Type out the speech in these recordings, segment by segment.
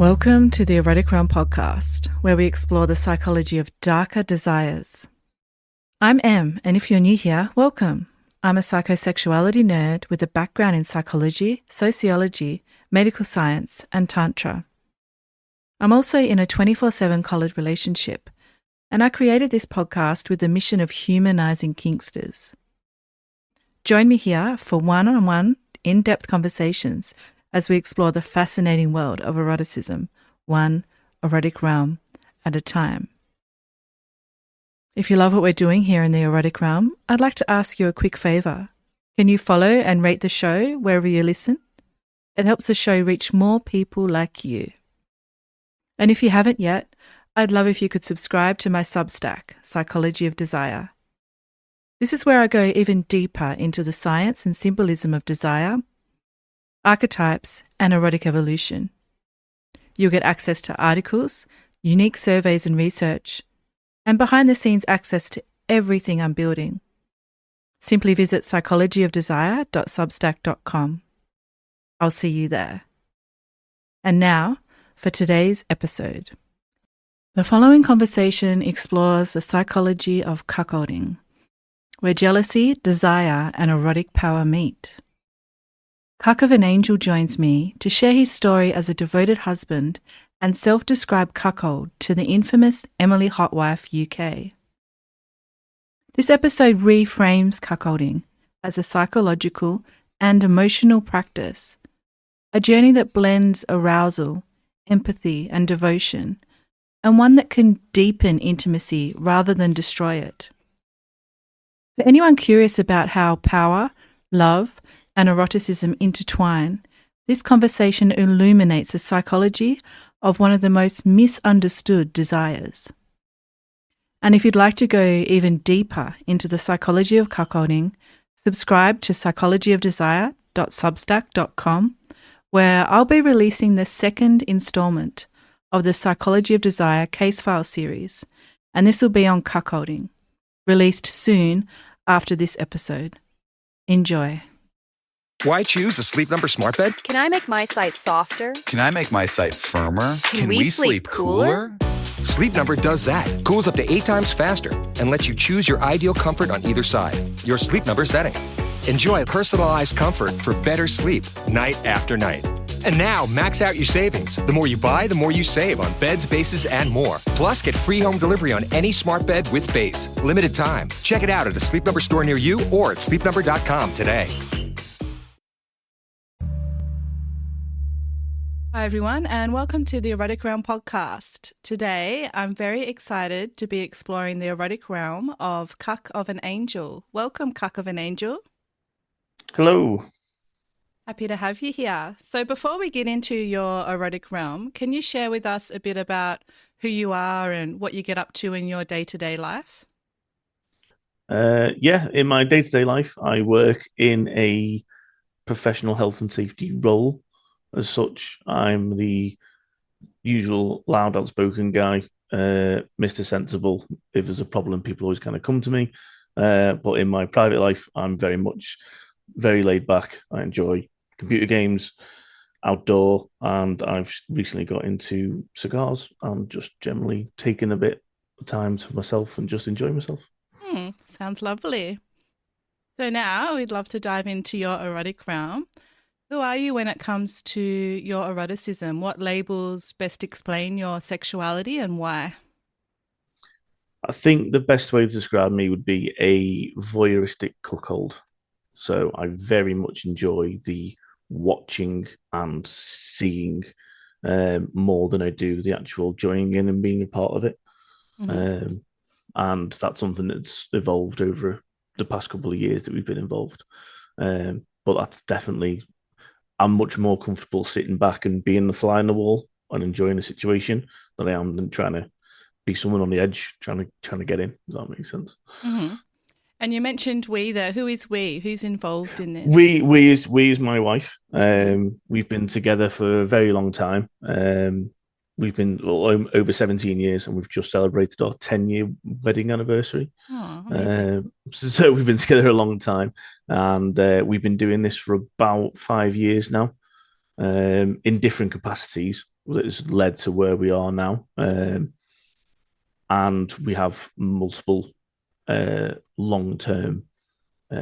Welcome to the Erotic Realm podcast, where we explore the psychology of darker desires. I'm Em, and if you're new here, welcome. I'm a psychosexuality nerd with a background in psychology, sociology, medical science, and Tantra. I'm also in a 24/7 collared relationship, and I created this podcast with the mission of humanizing kinksters. Join me here for one-on-one, in-depth conversations as we explore the fascinating world of eroticism, one erotic realm at a time. If you love what we're doing here in the erotic realm, I'd like to ask you a quick favour. Can you follow and rate the show wherever you listen? It helps the show reach more people like you. And if you haven't yet, I'd love if you could subscribe to my Substack, Psychology of Desire. This is where I go even deeper into the science and symbolism of desire, archetypes, and erotic evolution. You'll get access to articles, unique surveys and research, and behind-the-scenes access to everything I'm building. Simply visit psychologyofdesire.substack.com. I'll see you there. And now, for today's episode. The following conversation explores the psychology of cuckolding, where jealousy, desire, and erotic power meet. CuckofanAngel joins me to share his story as a devoted husband and self-described cuckold to the infamous Emily Hotwife UK. This episode reframes cuckolding as a psychological and emotional practice, a journey that blends arousal, empathy, and devotion, and one that can deepen intimacy rather than destroy it. For anyone curious about how power, love, and eroticism intertwine, this conversation illuminates the psychology of one of the most misunderstood desires. And if you'd like to go even deeper into the psychology of cuckolding, subscribe to psychologyofdesire.substack.com, where I'll be releasing the second installment of the Psychology of Desire case file series, and this will be on cuckolding, released soon after this episode. Enjoy. Why choose a Sleep Number smart bed? Can I make my site softer? Can I make my site firmer? Can we sleep cooler? Sleep Number does that. Cools up to 8 times faster and lets you choose your ideal comfort on either side. Your Sleep Number setting. Enjoy personalized comfort for better sleep night after night. And now, max out your savings. The more you buy, the more you save on beds, bases, and more. Plus, get free home delivery on any smart bed with base. Limited time. Check it out at a Sleep Number store near you or at sleepnumber.com today. Hi everyone, and welcome to the Erotic Realm podcast. Today, I'm very excited to be exploring the erotic realm of CuckofanAngel. Welcome, CuckofanAngel. Hello. Happy to have you here. So before we get into your erotic realm, can you share with us a bit about who you are and what you get up to in your day-to-day life? In my day-to-day life, I work in a professional health and safety role. As such, I'm the usual loud, outspoken guy, Mr. Sensible. If there's a problem, people always kind of come to me. But in my private life, I'm very laid back. I enjoy computer games, outdoor, and I've recently got into cigars and just generally taking a bit of time for myself and just enjoying myself. Sounds lovely. So now we'd love to dive into your erotic realm. Who are you when it comes to your eroticism? What labels best explain your sexuality and why? I think the best way to describe me would be a voyeuristic cuckold. So I very much enjoy the watching and seeing more than I do the actual joining in and being a part of it. Mm-hmm. And that's something that's evolved over the past couple of years that we've been involved. But that's definitely... I'm much more comfortable sitting back and being the fly on the wall and enjoying the situation than I am trying to be someone on the edge, trying to get in. Does that make sense? Mm-hmm. And you mentioned we there. Who is we? Who's involved in this? We is my wife. We've been together for a very long time. We've been over 17 years, and we've just celebrated our 10-year wedding anniversary. Oh, so we've been together a long time, and we've been doing this for about 5 years now, in different capacities. that has led to where we are now. And we have multiple long-term,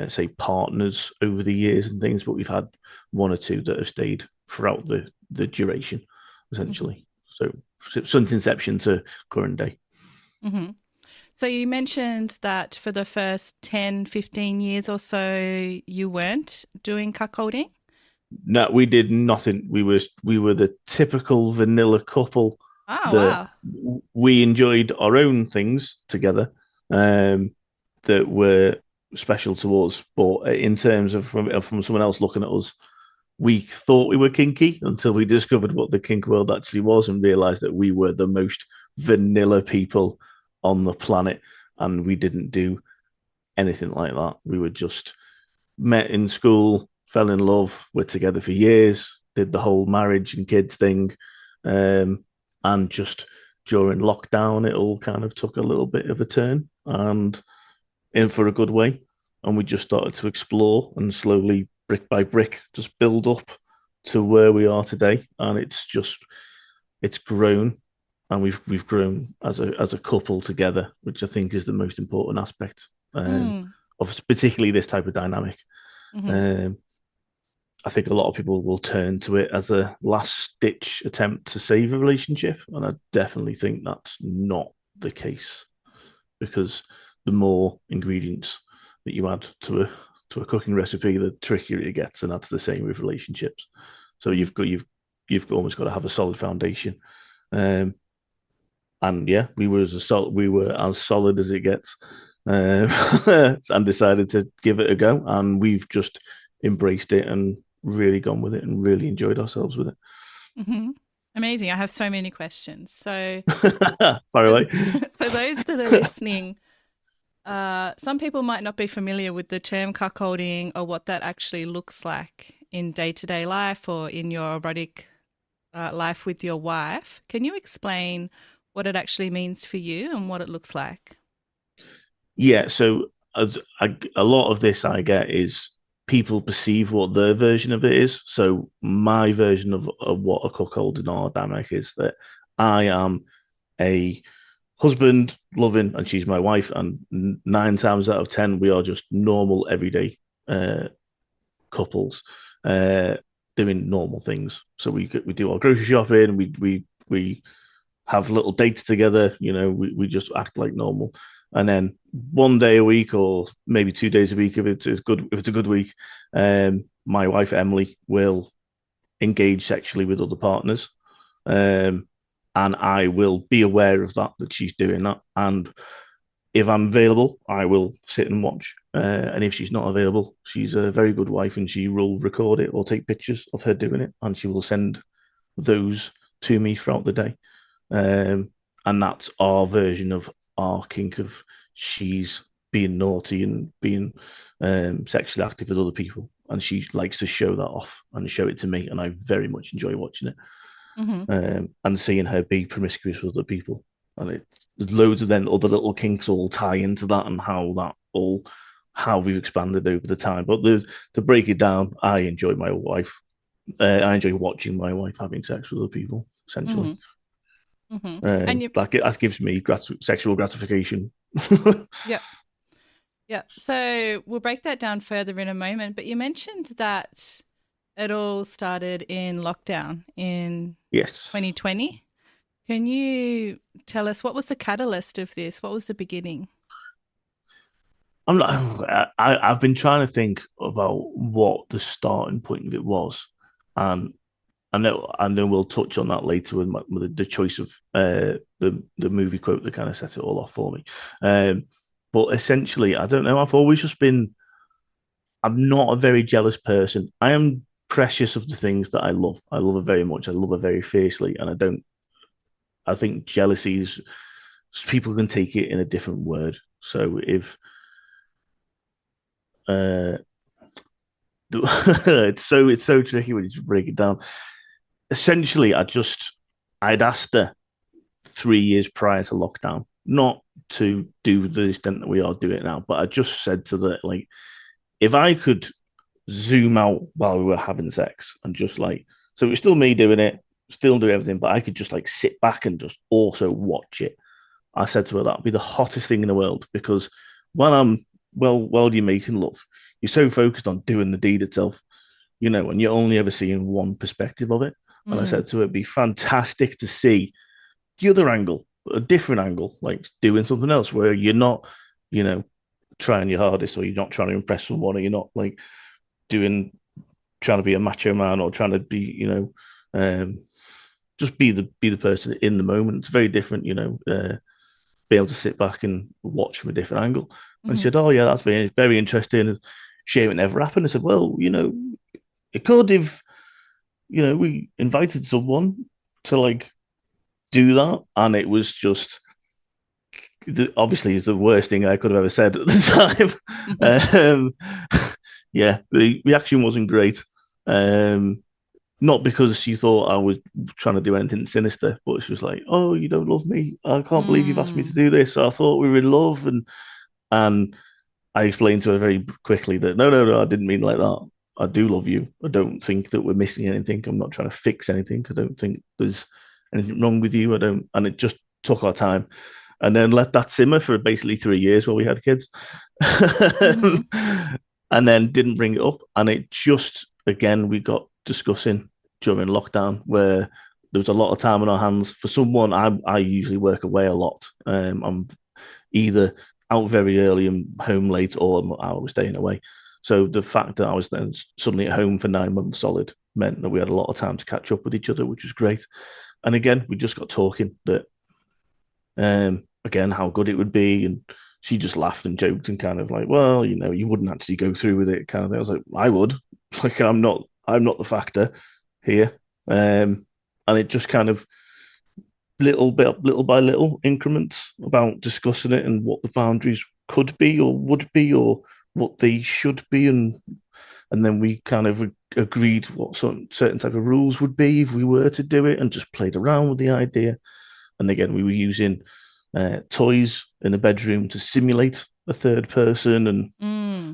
say, partners over the years and things, but we've had one or two that have stayed throughout the duration, essentially. So since inception to current day. Mm-hmm. So you mentioned that for the first 10, 15 years or so, you weren't doing cuckolding? No, we did nothing. We were the typical vanilla couple Oh, that wow. we enjoyed our own things together, that were special to us. But in terms of from someone else looking at us, we thought we were kinky until we discovered what the kink world actually was and realized that we were the most vanilla people on the planet, and we didn't do anything like that. We were just met in school, fell in love, were together for years, did the whole marriage and kids thing, and just during lockdown, it all kind of took a little bit of a turn and in for a good way. And we just started to explore and slowly, brick by brick, just build up to where we are today. And it's grown, and we've grown as a couple together, which I think is the most important aspect of particularly this type of dynamic. Mm-hmm. I think a lot of people will turn to it as a last ditch attempt to save a relationship, and I definitely think that's not the case, because the more ingredients that you add to a cooking recipe, the trickier it gets, and that's the same with relationships. So you've almost got to have a solid foundation. And yeah, we were as solid as it gets, and decided to give it a go, and we've just embraced it and really gone with it and really enjoyed ourselves with it. Mm-hmm. Amazing. I have so many questions. So Far for, away. for those that are listening, some people might not be familiar with the term cuckolding or what that actually looks like in day-to-day life or in your erotic life with your wife. Can you explain what it actually means for you and what it looks like? Yeah, so a lot of this I get is people perceive what their version of it is. So my version of what a cuckold in our dynamic is that I am a husband, loving, and she's my wife, and 9 times out of 10 we are just normal everyday couples, doing normal things. So we do our grocery shopping, we have little dates together. We just act like normal. And then one day a week, or maybe 2 days a week, if it's a good week, my wife Emily will engage sexually with other partners, and I will be aware of that she's doing that. And if I'm available, I will sit and watch. And if she's not available, she's a very good wife, and she will record it or take pictures of her doing it, and she will send those to me throughout the day. And that's our version of our kink of she's being naughty and being sexually active with other people, and she likes to show that off and show it to me, and I very much enjoy watching it, and seeing her be promiscuous with other people. And there's loads of then other little kinks all tie into that, and how we've expanded over the time. But to break it down, I enjoy my wife. I enjoy watching my wife having sex with other people, essentially. And you, That gives me sexual gratification. yeah. Yeah. So we'll break that down further in a moment. But you mentioned that it all started in lockdown in Yes. 2020. Can you tell us what was the catalyst of this? What was the beginning? I've been trying to think about what the starting point of it was, and I know we'll touch on that later with the choice of the movie quote that kind of set it all off for me. But essentially, I don't know. I'm not a very jealous person. I am precious of the things that I love. I love it very much. I love it very fiercely, and I think jealousy is, people can take it in a different word. So if uh, it's so tricky when you break it down. Essentially, I'd asked her 3 years prior to lockdown not to do the extent that we are doing it now, but I just said to the, like, if I could zoom out while we were having sex and just like, so it was still me doing it, still do everything, but I could just like sit back and just also watch it. I said to her that'd be the hottest thing in the world because when I'm while you're making love, you're so focused on doing the deed itself, and you're only ever seeing one perspective of it. And I said to her, it'd be fantastic to see the other angle, a different angle, like doing something else where you're not, trying your hardest, or you're not trying to impress someone, or you're not like trying to be a macho man, or trying to be, just be the person in the moment. It's very different, be able to sit back and watch from a different angle. And she said, "Oh yeah, that's very, very interesting. Shame it never happened." I said, "Well, it could if, we invited someone to like do that, and it was just obviously it's the worst thing I could have ever said at the time." Yeah, the reaction wasn't great. Not because she thought I was trying to do anything sinister, but she was like, "Oh, you don't love me? I can't believe you've asked me to do this. I thought we were in love." And I explained to her very quickly that no, I didn't mean like that. I do love you. I don't think that we're missing anything. I'm not trying to fix anything. I don't think there's anything wrong with you. I don't. And it just took our time, and then let that simmer for basically 3 years while we had kids, and then didn't bring it up. And it just again we got discussing during lockdown where there was a lot of time on our hands. For someone, I usually work away a lot. I'm either out very early and home late, or I was staying away. So the fact that I was then suddenly at home for 9 months solid meant that we had a lot of time to catch up with each other, which was great. And again, we just got talking that, again, how good it would be. And she just laughed and joked and kind of like, well, you wouldn't actually go through with it kind of thing. I was like, I would. Like, I'm not the factor here. And it just kind of little by little increments about discussing it and what the boundaries could be or would be or what they should be, and then we kind of agreed what certain type of rules would be if we were to do it, and just played around with the idea. And again, we were using toys in the bedroom to simulate a third person, and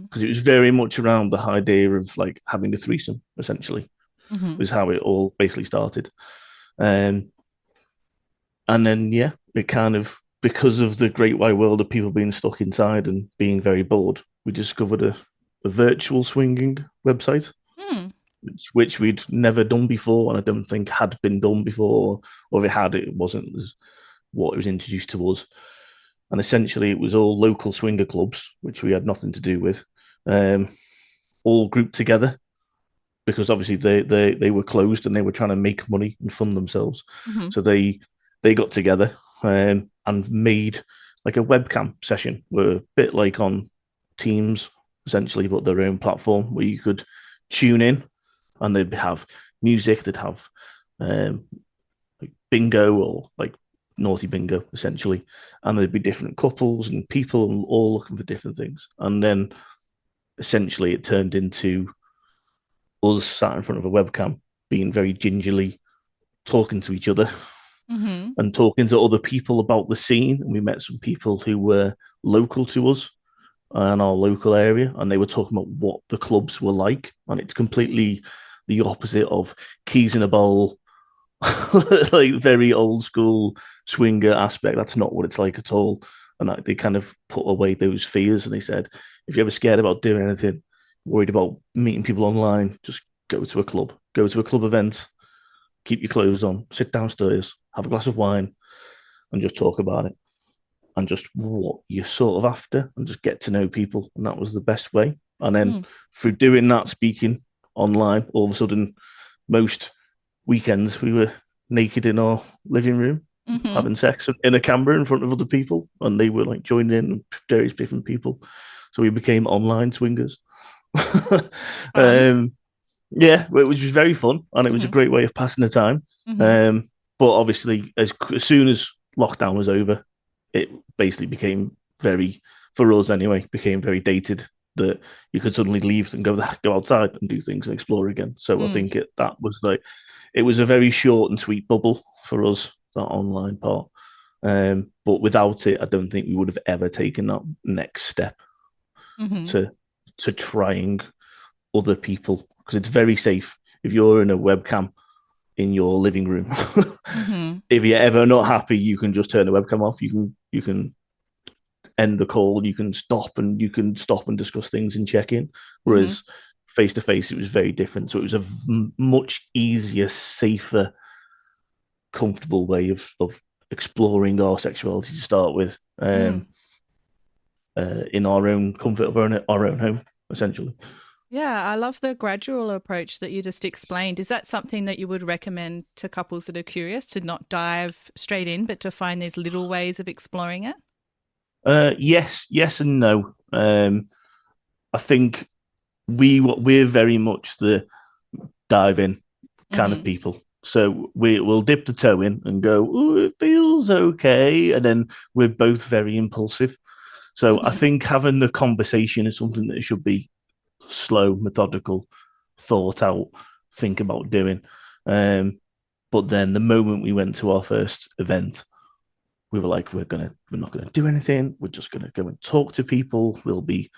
because it was very much around the idea of like having a threesome, essentially, was how it all basically started. And then, yeah, it kind of, because of the great wide world of people being stuck inside and being very bored, we discovered a virtual swinging website, which we'd never done before, and I don't think had been done before, or if it had, it wasn't what it was introduced to us. And essentially, it was all local swinger clubs, which we had nothing to do with, all grouped together, because obviously they were closed and they were trying to make money and fund themselves. So they got together and made like a webcam session, where a bit like on Teams essentially, but their own platform where you could tune in, and they'd have music, they'd have like bingo or like naughty bingo essentially, and there'd be different couples and people all looking for different things. And then essentially it turned into us sat in front of a webcam being very gingerly talking to each other and talking to other people about the scene. And we met some people who were local to us and our local area, and they were talking about what the clubs were like. And it's completely the opposite of keys in a bowl, like very old school swinger aspect. That's not what it's like at all. And they kind of put away those fears, and they said, if you're ever scared about doing anything, worried about meeting people online, just go to a club event, keep your clothes on, sit downstairs, have a glass of wine, and just talk about it, and just what you're sort of after, and just get to know people. And that was the best way. And then through doing that, speaking online, all of a sudden, most weekends we were naked in our living room, having sex in a camera in front of other people, and they were like joining in, various different people. So we became online swingers. Yeah, which was very fun, and it was a great way of passing the time. But obviously, as soon as lockdown was over, it basically became very, for us anyway, became very dated, that you could suddenly leave and go outside and do things and explore again. So I think that was like, it was a very short and sweet bubble for us, that online part. But without it, I don't think we would have ever taken that next step to trying other people, because it's very safe. If you're in a webcam in your living room. Mm-hmm. If you're ever not happy, you can just turn the webcam off. You can end the call. You can stop and discuss things and check in. Mm-hmm. Whereas face to face, it was very different. So it was a much easier, safer, comfortable way of exploring our sexuality to start with, Mm. in our own comfort of our own home, essentially. Yeah, I love the gradual approach that you just explained. Is that something that you would recommend to couples that are curious to not dive straight in, but to find these little ways of exploring it? Yes and no. I think we're very much the dive in kind of Mm-hmm. people. So we'll dip the toe in and go, "Ooh, it feels okay," and then we're both very impulsive. So I Mm-hmm. think having the conversation is something that should be slow, methodical, thought out, think about doing. Um, but then the moment we went to our first event, we were like, we're not gonna do anything. We're just gonna go and talk to people. We'll be,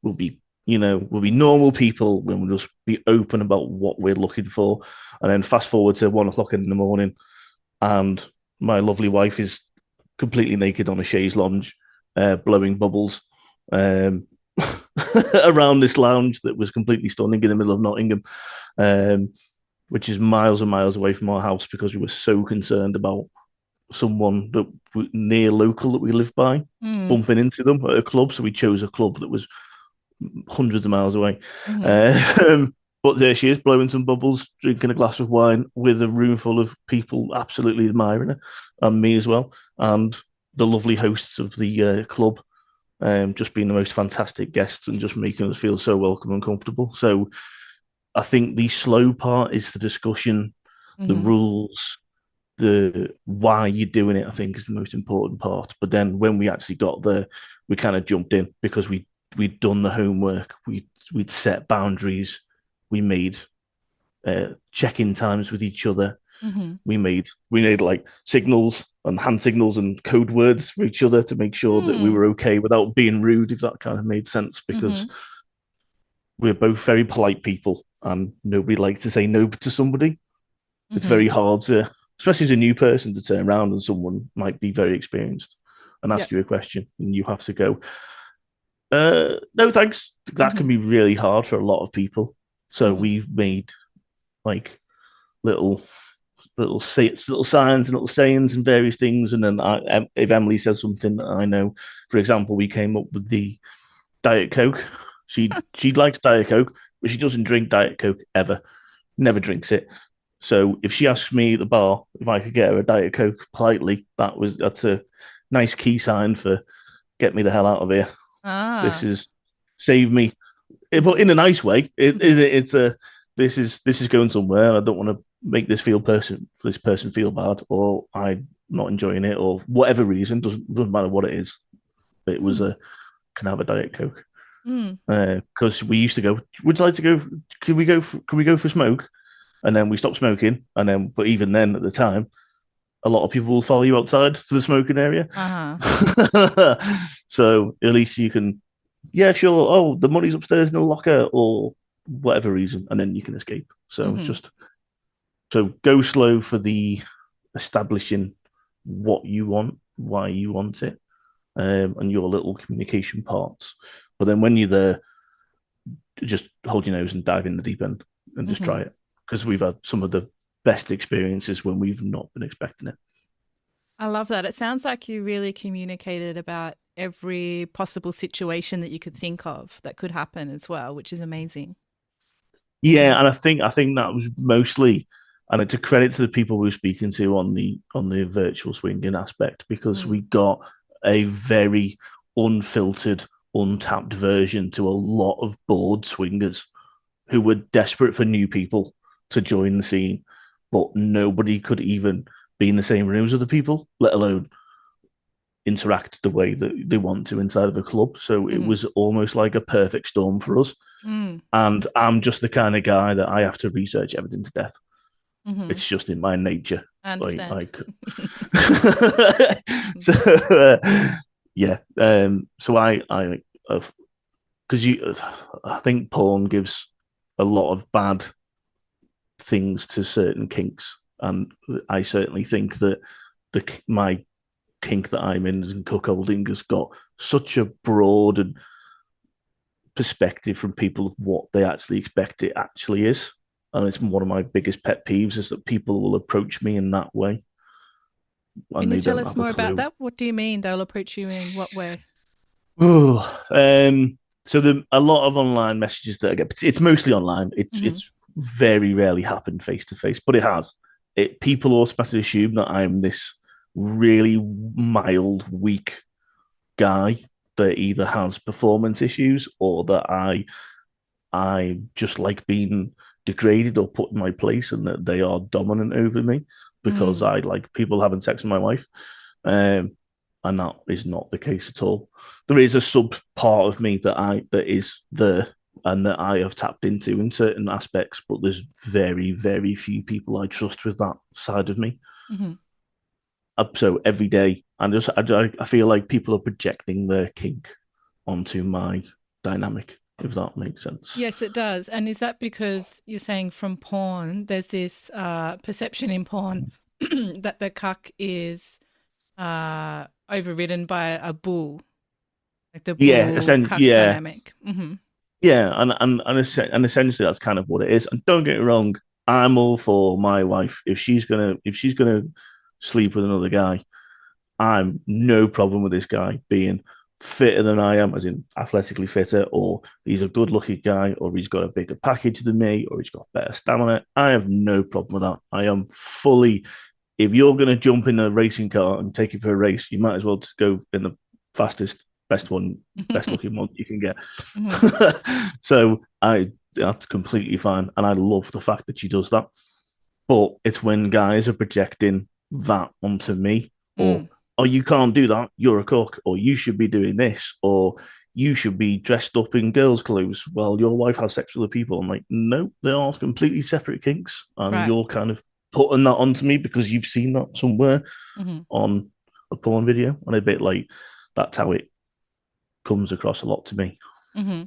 we'll be normal people when we'll just be open about what we're looking for. And then fast forward to 1 o'clock in the morning, and my lovely wife is completely naked on a chaise lounge, blowing bubbles, um, around this lounge that was completely stunning in the middle of Nottingham, um, which is miles and miles away from our house because we were so concerned about someone that near local that we live by Mm. bumping into them at a club. So we chose a club that was hundreds of miles away. Mm-hmm. But there she is, blowing some bubbles, drinking a glass of wine with a room full of people absolutely admiring her, and me as well, and the lovely hosts of the club, just being the most fantastic guests and just making us feel so welcome and comfortable. So I think the slow part is the discussion, the Mm-hmm. rules, the why you're doing it. I think is the most important part. But then when we actually got there, we kind of jumped in because we'd done the homework. We'd set boundaries. We made check-in times with each other. Mm-hmm. We made like signals and hand signals and code words for each other to make sure that we Mm. were okay without being rude, if that kind of made sense, because Mm-hmm. we're both very polite people and nobody likes to say no to somebody. It's Mm-hmm. very hard to, especially as a new person, to turn around and someone might be very experienced and ask Yep. you a question and you have to go, no thanks. That Mm-hmm. can be really hard for a lot of people. So Mm-hmm. we made like little little signs and little sayings and various things. And then if Emily says something that I know, for example, we came up with the Diet Coke. She likes Diet Coke, but she doesn't drink Diet Coke ever. Never drinks it. So if she asks me at the bar if I could get her a Diet Coke politely, that's a nice key sign for get me the hell out of here. This Ah. is save me, but Mm-hmm. in a nice way. Mm-hmm. It's a this is going somewhere. I don't want to make this person feel bad, or I'm not enjoying it, or whatever reason. Doesn't matter what it is. It was Mm. a can I have a Diet Coke? Mm. Because we used to go. Would you like to go? Can we go for a smoke? And then we stopped smoking. And then, but even then, at the time, a lot of people will follow you outside to the smoking area. Uh-huh. So at least you can, yeah, sure. Oh, the money's upstairs in the locker, or whatever reason, and then you can escape. So it's Mm-hmm. just so go slow for the establishing what you want, why you want it, and your little communication parts. But then when you're there, just hold your nose and dive in the deep end and just Mm-hmm. try it because we've had some of the best experiences when we've not been expecting it. I love that. It sounds like you really communicated about every possible situation that you could think of that could happen as well, which is amazing. Yeah, and I think that was mostly, and it's a credit to the people we were speaking to on the virtual swinging aspect because we Mm. got a very unfiltered, untapped version to a lot of bored swingers who were desperate for new people to join the scene, but nobody could even be in the same room as other people, let alone interact the way that they want to inside of a club. So it Mm-hmm. was almost like a perfect storm for us. Mm. And I'm just the kind of guy that I have to research everything to death. Mm-hmm. It's just in my nature. I Like, understand. like so yeah. So I because I think porn gives a lot of bad things to certain kinks. and I certainly think that my kink that I'm in cuckolding has got such a broad and perspective from people of what they actually expect it actually is. And it's one of my biggest pet peeves is that people will approach me in that way and Can you they tell don't us have a more about clue. that? What do you mean they'll approach you in what way? So a lot of online messages that I get, it's mostly online. Hmm. It's very rarely happened face to face, but it has. People automatically assume that I'm this really mild, weak guy that either has performance issues or that I just like being degraded or put in my place and that they are dominant over me because Mm. I like people having sex with my wife. Um, and that is not the case at all. There is a sub part of me that is there and that I have tapped into in certain aspects, but there's very, very few people I trust with that side of me. Hmm. So every day, I feel like people are projecting their kink onto my dynamic, if that makes sense. Yes, it does. And is that because you're saying from porn, there's this perception in porn that the cuck is overridden by a bull, like the Yeah, bull cuck yeah, dynamic? Hmm. yeah, and essentially that's kind of what it is. And don't get me wrong, I'm all for my wife if she's gonna sleep with another guy. I'm no problem with this guy being fitter than I am, as in athletically fitter, or he's a good looking guy, or he's got a bigger package than me, or he's got better stamina. I have no problem with that. I am fully, if you're going to jump in a racing car and take it for a race, you might as well just go in the fastest, best one, best looking one you can get. Hmm. So that's completely fine. And I love the fact that she does that. But it's when guys are projecting that onto me, or Mm. oh, you can't do that, you're a cook, or you should be doing this, or you should be dressed up in girls' clothes while your wife has sex with other people. I'm like, no, they are completely separate kinks, and Right. you're kind of putting that onto me because you've seen that somewhere Hmm. on a porn video, and a bit like that's how it comes across a lot to me. Hmm.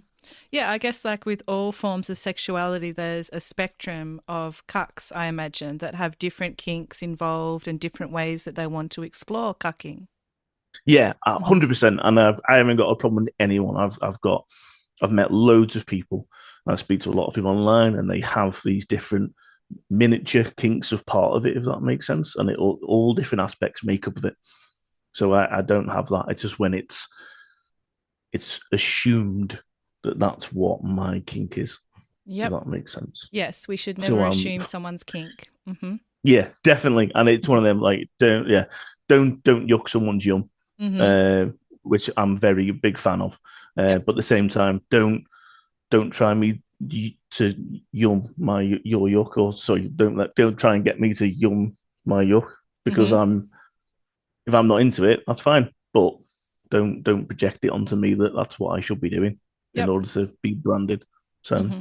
Yeah, I guess like with all forms of sexuality, there's a spectrum of cucks, I imagine, that have different kinks involved and different ways that they want to explore cucking. Yeah, Hmm. 100%. And I haven't got a problem with anyone. I've met loads of people. I speak to a lot of people online, and they have these different miniature kinks of part of it, if that makes sense. And all different aspects make up of it. So I don't have that. It's just when it's assumed that that's what my kink is, if Yep. that makes sense. Yes, we should So never assume someone's kink. Hmm. yeah, definitely. And it's one of them like don't yuck someone's yum, Hmm. uh, which I'm very big fan of. Yep. But at the same time, don't try me to yum your yuck, or sorry, don't try and get me to yum my yuck because Hmm. if I'm not into it, that's fine. But don't project it onto me that that's what I should be doing in Yep. order to be branded. So, Hmm.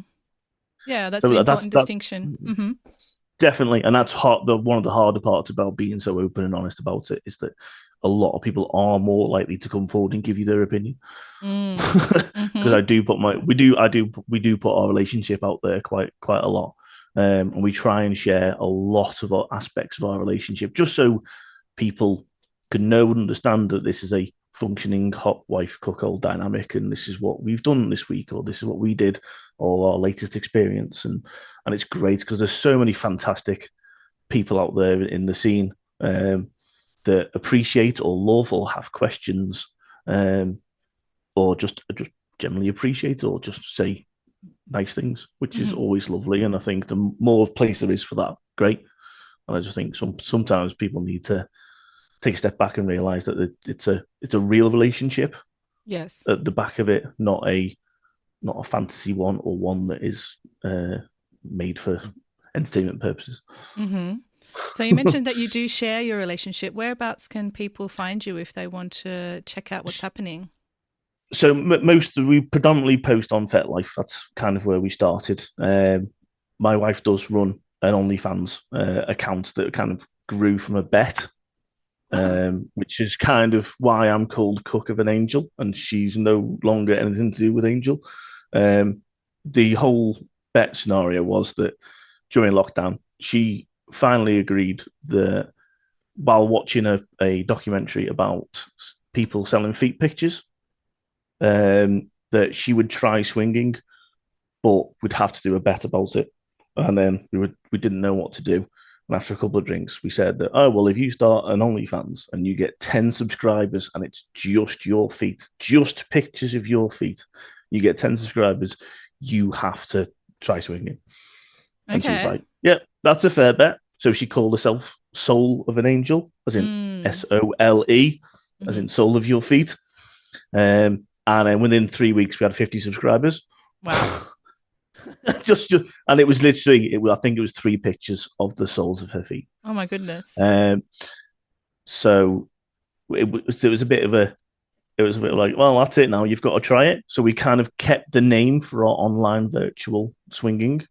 Yeah, that's an so important that's distinction. Hmm. definitely, and that's hard. One of the harder parts about being so open and honest about it is that a lot of people are more likely to come forward and give you their opinion. Mm. Because Hmm. we do put our relationship out there quite a lot, and we try and share a lot of our aspects of our relationship just so people can know and understand that this is a functioning hot wife cuckold dynamic, and this is what we've done this week, or this is what we did, or our latest experience, and it's great because there's so many fantastic people out there in the scene that appreciate or love or have questions, um, or just generally appreciate or just say nice things, which is Hmm. always lovely. And I think the more place there is for that, great. And I just think sometimes people need to take a step back and realize that it's a real relationship Yes. at the back of it, not a fantasy one or one that is made for entertainment purposes. Hmm. So you mentioned that you do share your relationship. Whereabouts can people find you if they want to check out what's happening? So we predominantly post on FetLife. That's kind of where we started. My wife does run an OnlyFans account that kind of grew from a bet, Ah. which is kind of why I'm called CuckofanAngel, and she's no longer anything to do with Angel. Um, the whole bet scenario was that during lockdown, she finally agreed that while watching a documentary about people selling feet pictures, that she would try swinging, but we'd have to do a bet about it. And then we didn't know what to do. And after a couple of drinks, we said that, oh, well, if you start an OnlyFans and you get 10 subscribers and it's just your feet, just pictures of your feet, you get 10 subscribers, you have to try swinging. And she was Okay. like, yeah, that's a fair bet. So she called herself Soul of an Angel, as in SOLE, as in soul of your feet. And then within 3 weeks, we had 50 subscribers. Wow. And it was literally, I think it was 3 pictures of the soles of her feet. Oh my goodness. So it was a bit of like, well, that's it now. You've got to try it. So we kind of kept the name for our online virtual swinging,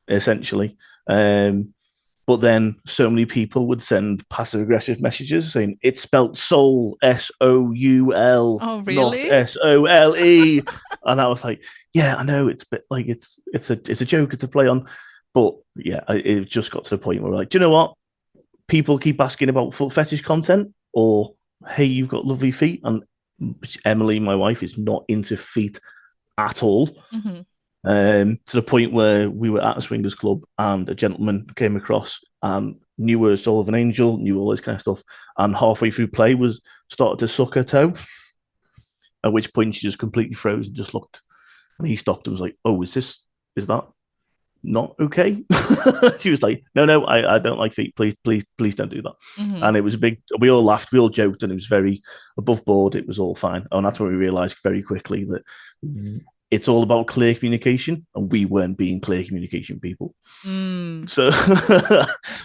essentially. But then so many people would send passive aggressive messages saying it's spelt soul, SOUL, Oh, really? not SOLE. And I was like, yeah, I know it's a bit like it's a joke, it's a play on. But yeah, it just got to the point where we're like, do you know what? People keep asking about foot fetish content, or hey, you've got lovely feet. And Emily, my wife, is not into feet at all. To the point where we were at a swingers club and a gentleman came across and knew her as Soul of an Angel, knew all this kind of stuff, and halfway through play was started to suck her toe, at which point she just completely froze and just looked, and he stopped and was like, oh, is that not okay? She was like, no, I don't like feet, please don't do that. And it was we all laughed, we all joked, and it was very above board, it was all fine. And that's when we realized very quickly that it's all about clear communication, and we weren't being clear communication people. So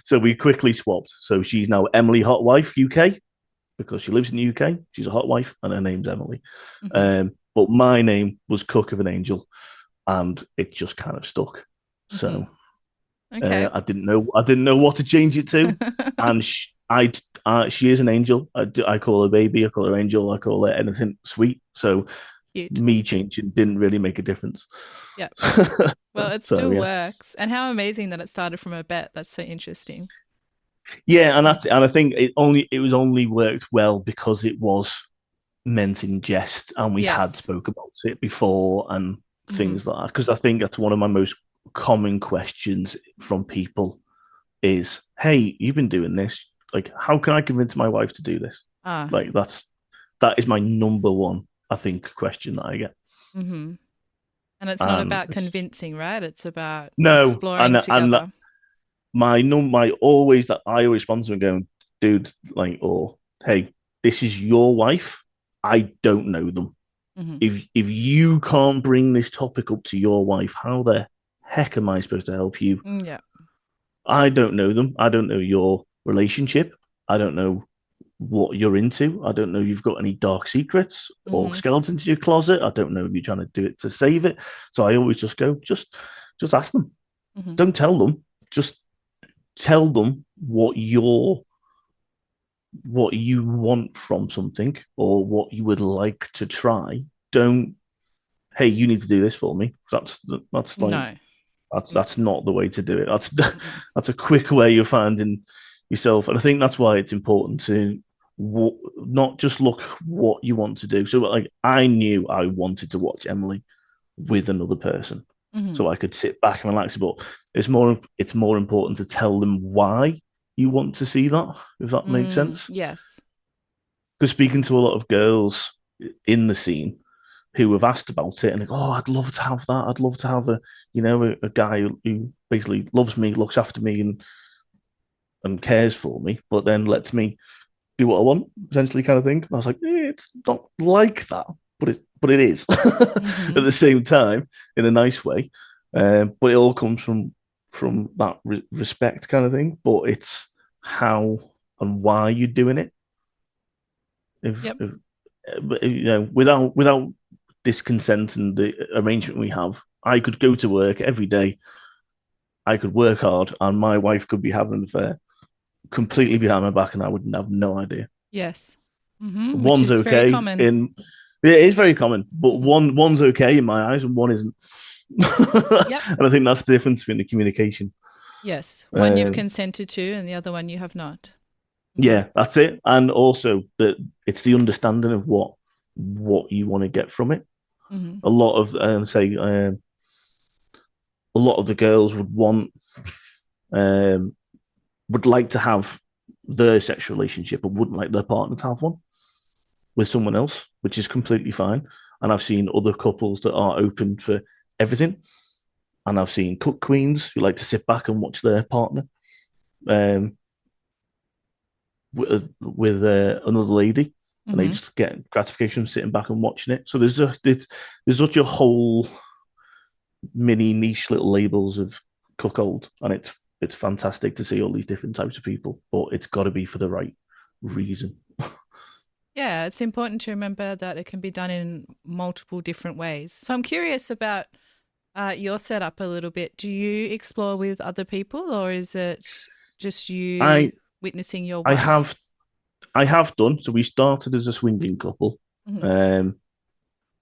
so we quickly swapped. So she's now Emily Hot Wife UK, because she lives in the UK. She's a hot wife and her name's Emily. But my name was Cook of an Angel, and it just kind of stuck. So okay. I didn't know what to change it to. And she is an angel. I call her baby, I call her angel, I call her anything sweet. So Cute. Me changing didn't really make a difference. Yeah. Well, it still works. And how amazing that it started from a bet. That's so interesting. Yeah, and I think it was only worked well because it was meant in jest, and we had spoke about it before and things like that. Because I think that's one of my most common questions from people is, hey, you've been doing this. Like, how can I convince my wife to do this? Like that is my number one, I think, question that I get. And it's not about convincing, right? It's about exploring together. And I always respond to them going, dude, like, or hey, this is your wife. I don't know them. If you can't bring this topic up to your wife, how the heck am I supposed to help you? Yeah. I don't know them. I don't know your relationship. I don't know what you're into. I don't know if you've got any dark secrets or skeletons in your closet. I don't know if you're trying to do it to save it. So I always just go, just ask them. Don't tell them. Just tell them what you want from something or what you would like to try. Don't, hey, you need to do this for me. That's like no. That's not the way to do it. That's a quick way of finding yourself, and I think that's why it's important to not just look what you want to do. So, like, I knew I wanted to watch Emily with another person, so I could sit back and relax. But it's more important to tell them why you want to see that, if that makes sense. Yes. Because speaking to a lot of girls in the scene who have asked about it and go, oh, I'd love to have that. I'd love to have a guy who basically loves me, looks after me, and cares for me, but then lets me do what I want, essentially, kind of thing. And I was like, it's not like that, but it is at the same time in a nice way. But it all comes from that respect, kind of thing. But it's how and why you're doing it. Without this consent and the arrangement we have, I could go to work every day. I could work hard, and my wife could be having an affair completely behind my back, and I would have no idea. Yes. One's which is okay. Very common. It is very common, but one's okay in my eyes, and one isn't. Yep. And I think that's the difference between the communication. Yes. One you've Um, consented to and the other one you have not. yeah, that's it. And also that it's the understanding of what you want to get from it. Mm-hmm. A lot of a lot of the girls um, would like to have their sexual relationship, but wouldn't like their partner to have one with someone else, which is completely fine. And I've seen other couples that are open for everything. And I've seen cook queens who like to sit back and watch their partner um, with another lady, and they Mm-hmm. just get gratification sitting back and watching it. So there's such a whole mini niche little labels of cuckold, and it's fantastic to see all these different types of people, but it's got to be for the right reason. Yeah, it's important to remember that it can be done in multiple different ways. So I'm curious about your setup a little bit. Do you explore with other people, or is it just you I witnessing your I wife? have I have done. So we started as a swinging couple, Mm-hmm. um,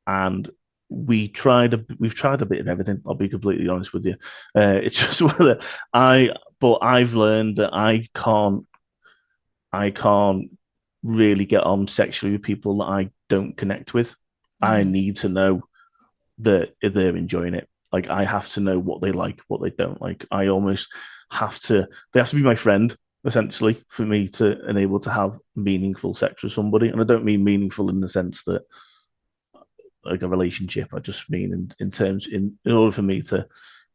and we've tried a bit of everything. I'll be completely honest with you. It's just whether but I've learned that I can't really get on sexually with people that I don't connect with. I Mm-hmm. need to know that they're enjoying it. Like I have to know what they like, what they don't like. I almost have to. They have to be my friend essentially for me to enable to have meaningful sex with somebody. And I don't mean meaningful in the sense that like a relationship. I just mean in terms in order for me to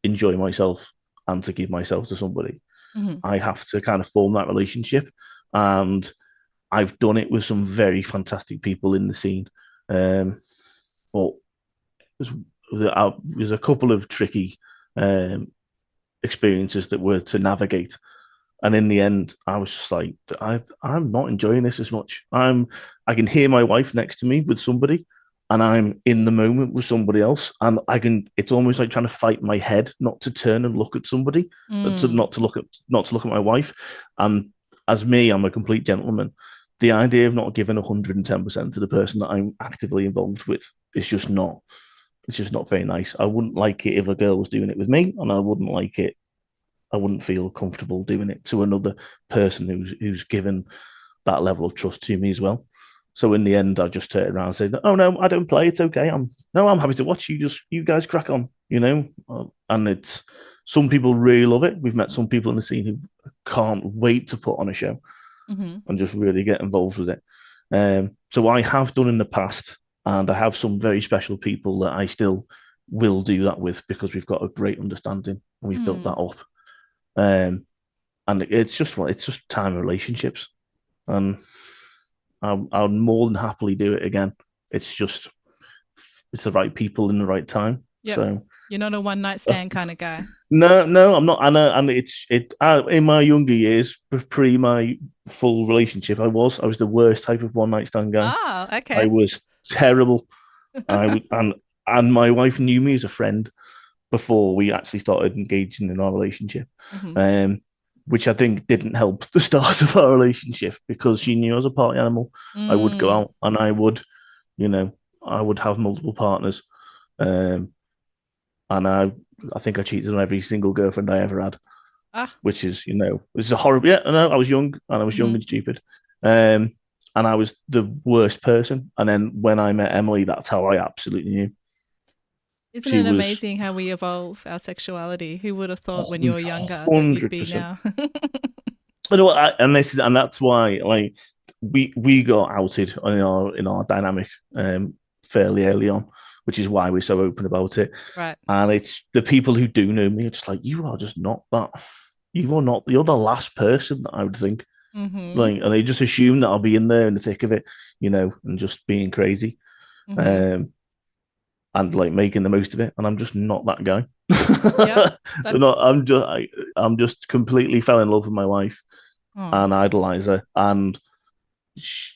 enjoy myself and to give myself to somebody, Mm-hmm. I have to kind of form that relationship. And I've done it with some very fantastic people in the scene. But there's, there's a couple of tricky um, experiences that were to navigate. And in the end, I was just like, I'm not enjoying this as much. I can hear my wife next to me with somebody, and I'm in the moment with somebody else, and it's almost like trying to fight my head not to turn and look at somebody, Mm. not to look at my wife. And as me, I'm a complete gentleman. The idea of not giving 110% to the person that I'm actively involved with is just not. It's just not very nice. I wouldn't like it if a girl was doing it with me, and I wouldn't feel comfortable doing it to another person who's given that level of trust to me as well. So in the end, I just turned around and said, "Oh no, I don't play. It's okay. I'm happy to watch you. Just you guys crack on, you know." And it's some people really love it. We've met some people in the scene who can't wait to put on a show Mm-hmm. and just really get involved with it. So I have done in the past, and I have some very special people that I still will do that with because we've got a great understanding and we've built that Mm. up. And it's just time relationships, and I'll more than happily do it again. It's just it's the right people in the right time. Yep. So You're not a one night stand kind of guy. no, I'm not. And in my younger years, pre my full relationship, I was the worst type of one night stand guy. Oh, I okay. was terrible. I would and my wife knew me as a friend before we actually started engaging in our relationship, Mm-hmm. um, which I think didn't help the start of our relationship because she knew I was a party animal. I would go Mm. out and you know, I would have multiple partners, um, and I think I cheated on every single girlfriend I ever had, Ah. which is this is a horrible. Yeah, I know I was young and I was young Mm-hmm. and stupid, um, and I was the worst person. And then when I met Emily, that's how I absolutely knew Isn't she it was amazing how we evolve our sexuality? Who would have thought when you were younger that you'd be 100%. now? You know what? And that's why like we got outed in our dynamic fairly early on, which is why we're so open about it. Right. And it's the people who do know me are just like you are just not that. You are not. You're the last person that I would think. Mm-hmm. Like, and they just assume that I'll be in there in the thick of it, and just being crazy, Mm-hmm. um, and like making the most of it. And I'm just not that guy. Yep. I'm That's not. I'm just completely fell in love with my wife oh. and idolize her, and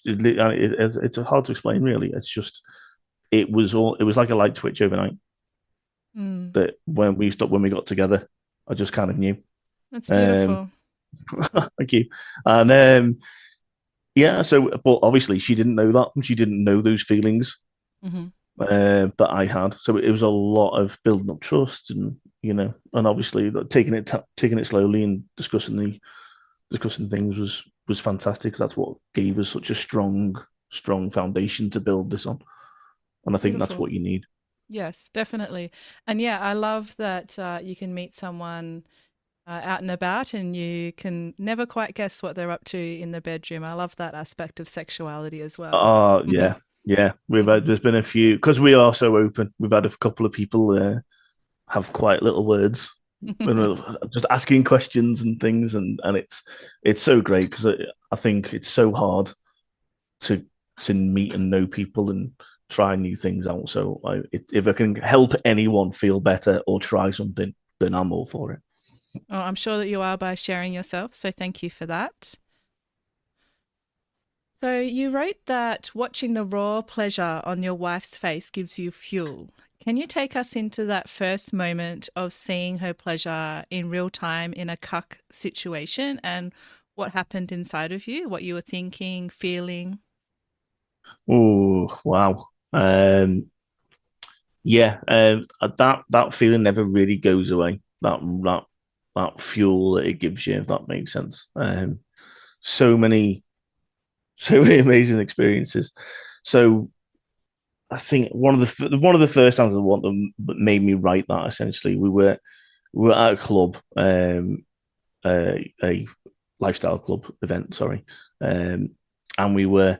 it's hard to explain really. It's just it was like a light switch overnight Mm. that when we got together, I just kind of knew. That's Um, beautiful. thank you. And yeah, so but obviously she didn't know that, and she didn't know those feelings Mm-hmm. that I had. So it was a lot of building up trust, and and obviously taking it slowly and discussing things was fantastic. That's what gave us such a strong foundation to build this on, and I think that's Beautiful. what you need. Yes, definitely. And yeah, I love that you can meet someone out and about and you can never quite guess what they're up to in the bedroom. I love that aspect of sexuality as well. Oh Hmm. yeah, yeah. Hmm. There's been a few because we are so open. We've had a couple of people have quite little words when we're just asking questions and things, and it's so great because I think it's so hard to meet and know people and try new things out. So if I can help anyone feel better or try something, then I'm all for it. Oh, I'm sure that you are by sharing yourself. So thank you for that. So you wrote that watching the raw pleasure on your wife's face gives you fuel. Can you take us into that first moment of seeing her pleasure in real time in a cuck situation and what happened inside of you, what you were thinking, feeling? Oh wow. Yeah, that feeling never really goes away. That fuel that it gives you, if that makes sense. So many so many amazing experiences. So I think one of the first times I want them that made me write that essentially we were at a club, a lifestyle club event, sorry, and we'd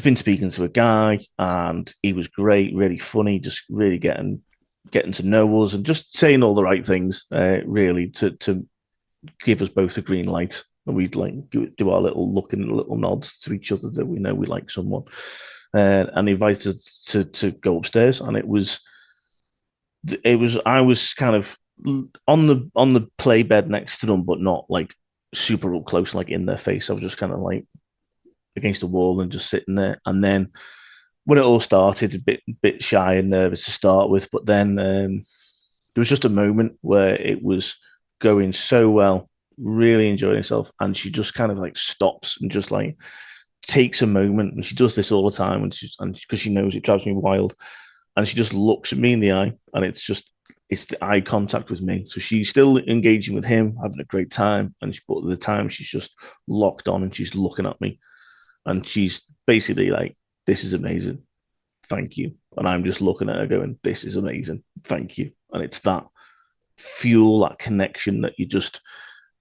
been speaking to a guy and he was great, really funny, just really getting to know us and just saying all the right things, really to give us both a green light. And we'd like do our little look and little nods to each other that we know we like someone. And he invited us to go upstairs, and it was I was kind of on the play bed next to them, but not like super up close, like in their face. I was just kind of like against the wall and just sitting there. And then when it all started, a bit shy and nervous to start with, but then there was just a moment where it was going so well, really enjoying herself, and she just kind of like stops and just like takes a moment, and she does this all the time, and because she knows it drives me wild, and she just looks at me in the eye, and it's the eye contact with me. So she's still engaging with him, having a great time, but at the time she's just locked on and she's looking at me, and she's basically like, "This is amazing, thank you," and I'm just looking at her going, "This is amazing, thank you," and it's that fuel, that connection that you just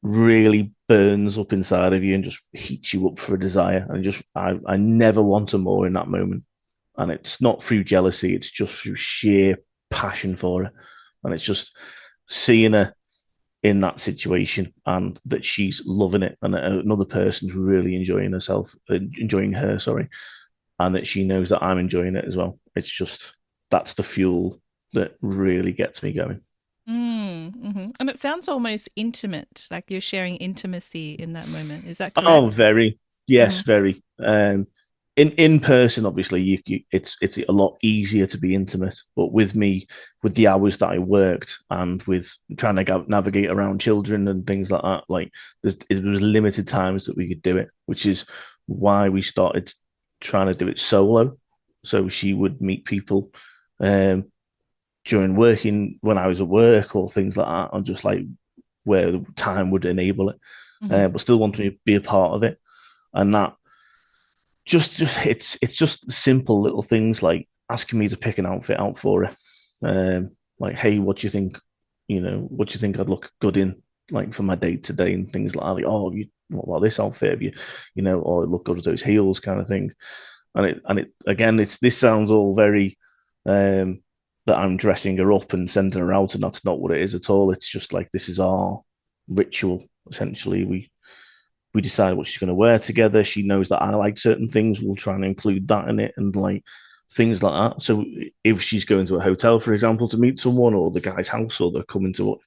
really burns up inside of you and just heats you up for a desire. And just I never want a more in that moment. And it's not through jealousy, it's just through sheer passion for her. And it's just seeing her in that situation and that she's loving it and another person's really enjoying her, sorry, and that she knows that I'm enjoying it as well. It's just that's the fuel that really gets me going. Mm-hmm. And it sounds almost intimate, like you're sharing intimacy in that moment. Is that Oh, correct? very. Mm-hmm. Yes, very. In person, obviously, it's a lot easier to be intimate. But with me, with the hours that I worked and with trying to navigate around children and things like that, like there was limited times that we could do it, which is why we started trying to do it solo. So she would meet people um, during working when I was at work or things like that, and just like where the time would enable it, Mm-hmm. but still wanting to be a part of it. And that just it's just simple little things like asking me to pick an outfit out for her. Like, hey, what do you think? What do you think I'd look good in, like for my date today and things like that. Like, oh, what about this outfit? Have or look good with those heels, kind of thing. And it again, this sounds all very that I'm dressing her up and sending her out, and that's not what it is at all. It's just like this is our ritual. Essentially, we decide what she's going to wear together. She knows that I like certain things. We'll try and include that in it and like things like that. So if she's going to a hotel, for example, to meet someone, or the guy's house, or they're coming to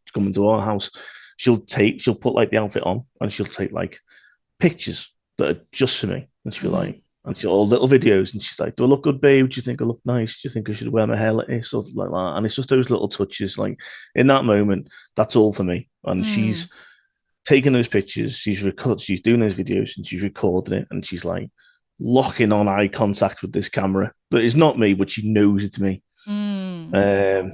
our house, she'll put like the outfit on and she'll take like pictures that are just for me. And she'll be Mm-hmm. like, and she'll all little videos, and she's like, "Do I look good, babe? Do you think I look nice? Do you think I should wear my hair like this or like that?" And it's just those little touches, like in that moment, that's all for me. And Mm. she's taking those pictures, she's doing those videos, and she's recording it, and she's like, locking on eye contact with this camera. But it's not me, but she knows it's me. Um,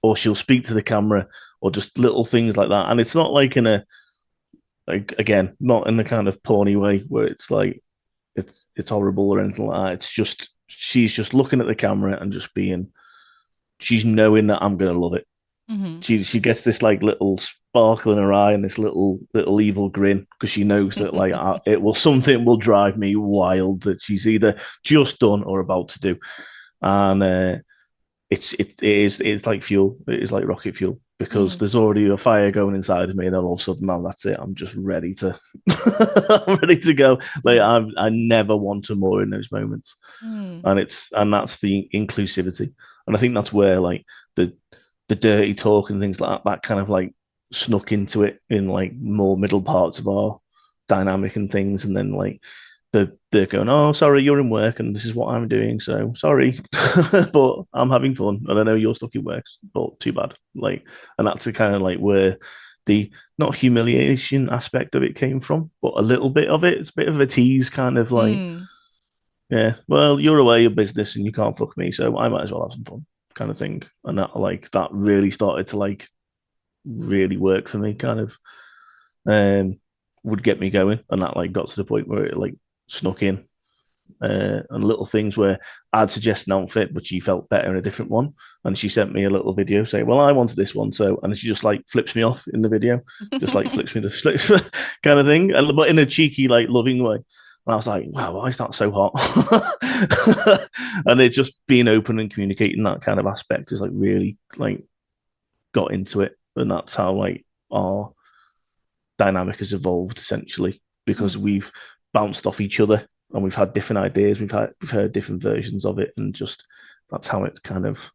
or she'll speak to the camera, or just little things like that. And it's not like again, not in the kind of porny way where it's like it's horrible or anything like that. It's just she's just looking at the camera and just she's knowing that I'm gonna love it. She gets this like little sparkle in her eye and this little evil grin because she knows that like something will drive me wild that she's either just done or about to do, and it's like fuel. It is like rocket fuel because there's already a fire going inside of me, and then all of a sudden now that's it. I'm just ready to I'm ready to go. Like I never want more in those moments, and that's the inclusivity, and I think that's where like the dirty talk and things like that kind of like snuck into it in like more middle parts of our dynamic and things, and then like they're going, oh, sorry, you're in work and this is what I'm doing, so sorry, but I'm having fun and I know you're stuck in work, but too bad. Like, and that's the kind of like where the not humiliation aspect of it came from, but a little bit of it. It's a bit of a tease, kind of like, yeah, well, you're away your business and you can't fuck me, so I might as well have some fun, kind of thing. And that really started to like really work for me, kind of would get me going, and that like got to the point where it like snuck in, and little things where I'd suggest an outfit but she felt better in a different one, and she sent me a little video saying, well, I wanted this one, so, and she just like flips me off in the video, just like flips me the slip kind of thing, but in a cheeky like loving way. And I was like, wow, why is that so hot? And it's just being open and communicating that kind of aspect is like really like got into it. And that's how like our dynamic has evolved essentially, because we've bounced off each other and we've had different ideas, we've heard different versions of it, and just that's how it's kind of,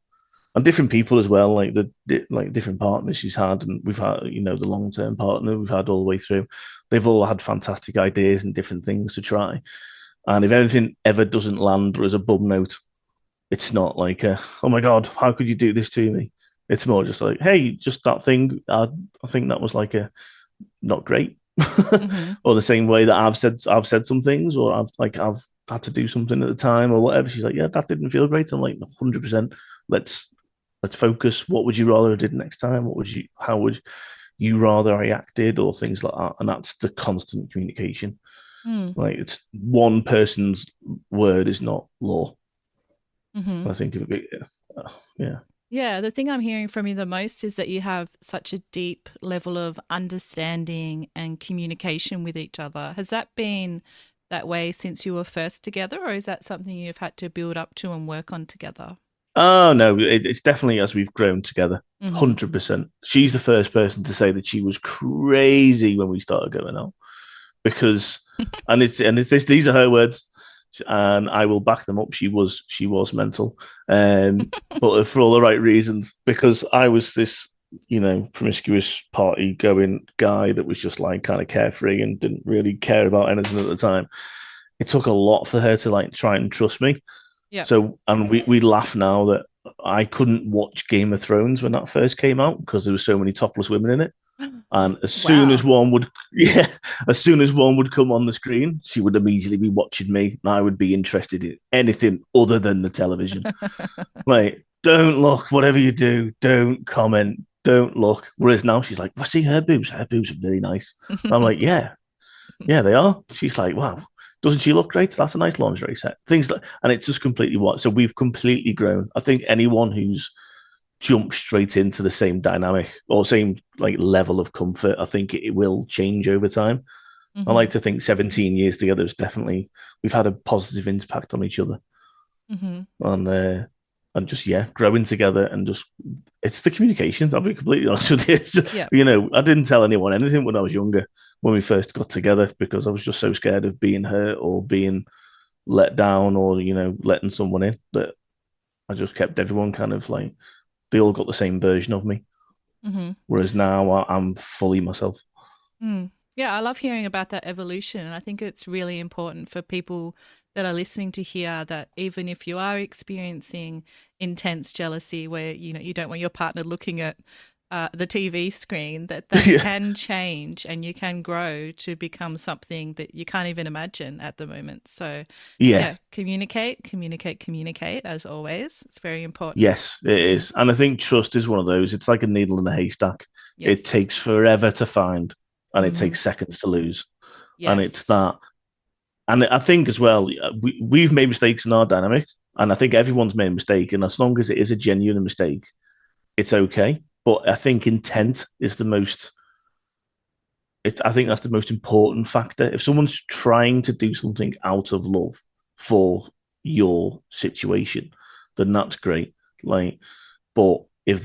and different people as well, like like different partners she's had, and we've had, you know, the long-term partner we've had all the way through, they've all had fantastic ideas and different things to try. And if anything ever doesn't land or is a bum note, it's not like oh my god, how could you do this to me? It's more just like, hey, just that thing, I think that was like not great. Or the same way that I've said some things, or I've had to do something at the time or whatever. She's like, yeah, that didn't feel great. I'm like, 100%. Let's focus. What would you rather I did next time? How would you rather I acted, or things like that? And that's the constant communication. Like, it's one person's word is not law. I think of it, yeah. Yeah, the thing I'm hearing from you the most is that you have such a deep level of understanding and communication with each other. Has that been that way since you were first together, or is that something you've had to build up to and work on together? Oh, no, it's definitely as we've grown together, 100%. She's the first person to say that she was crazy when we started going out, because, and these are her words, and I will back them up. She was mental, but for all the right reasons. Because I was this, you know, promiscuous party going guy that was just like kind of carefree and didn't really care about anything at the time. It took a lot for her to like try and trust me. Yeah. So, and we laugh now that I couldn't watch Game of Thrones when that first came out because there were so many topless women in it. And as soon as one would come on the screen, she would immediately be watching me, and I would be interested in anything other than the television. Like, don't look, whatever you do, don't comment, don't look. Whereas now she's like, well, see her boobs. Her boobs are really nice. I'm like, yeah, they are. She's like, wow, doesn't she look great? That's a nice lingerie set. Things like, and it's just completely what. So we've completely grown. I think anyone who's jump straight into the same dynamic or same like level of comfort, I think it will change over time. I like to think 17 years together is definitely, we've had a positive impact on each other. And just, yeah, growing together, and just, it's the communication. I'll be completely honest with you. It's just, you know, I didn't tell anyone anything when I was younger, when we first got together, because I was just so scared of being hurt or being let down, or, you know, letting someone in, that I just kept everyone kind of like, they all got the same version of me. Whereas now I'm fully myself. Yeah, I love hearing about that evolution. And I think it's really important for people that are listening to hear that even if you are experiencing intense jealousy where, you know, you don't want your partner looking at the TV screen, that Yeah. can change and you can grow to become something that you can't even imagine at the moment. So, Yeah. yeah, communicate, communicate, communicate, as always. It's very important. Yes, it is. And I think trust is one of those. It's like a needle in a haystack. It Yes. takes forever to find and it Mm-hmm. takes seconds to lose. And it's Yes. that. And I think as well, we've made mistakes in our dynamic. And I think everyone's made a mistake. And as long as it is a genuine mistake, it's okay. But I think intent is the most, I think that's the most important factor. If someone's trying to do something out of love for your situation, then that's great. Like, but if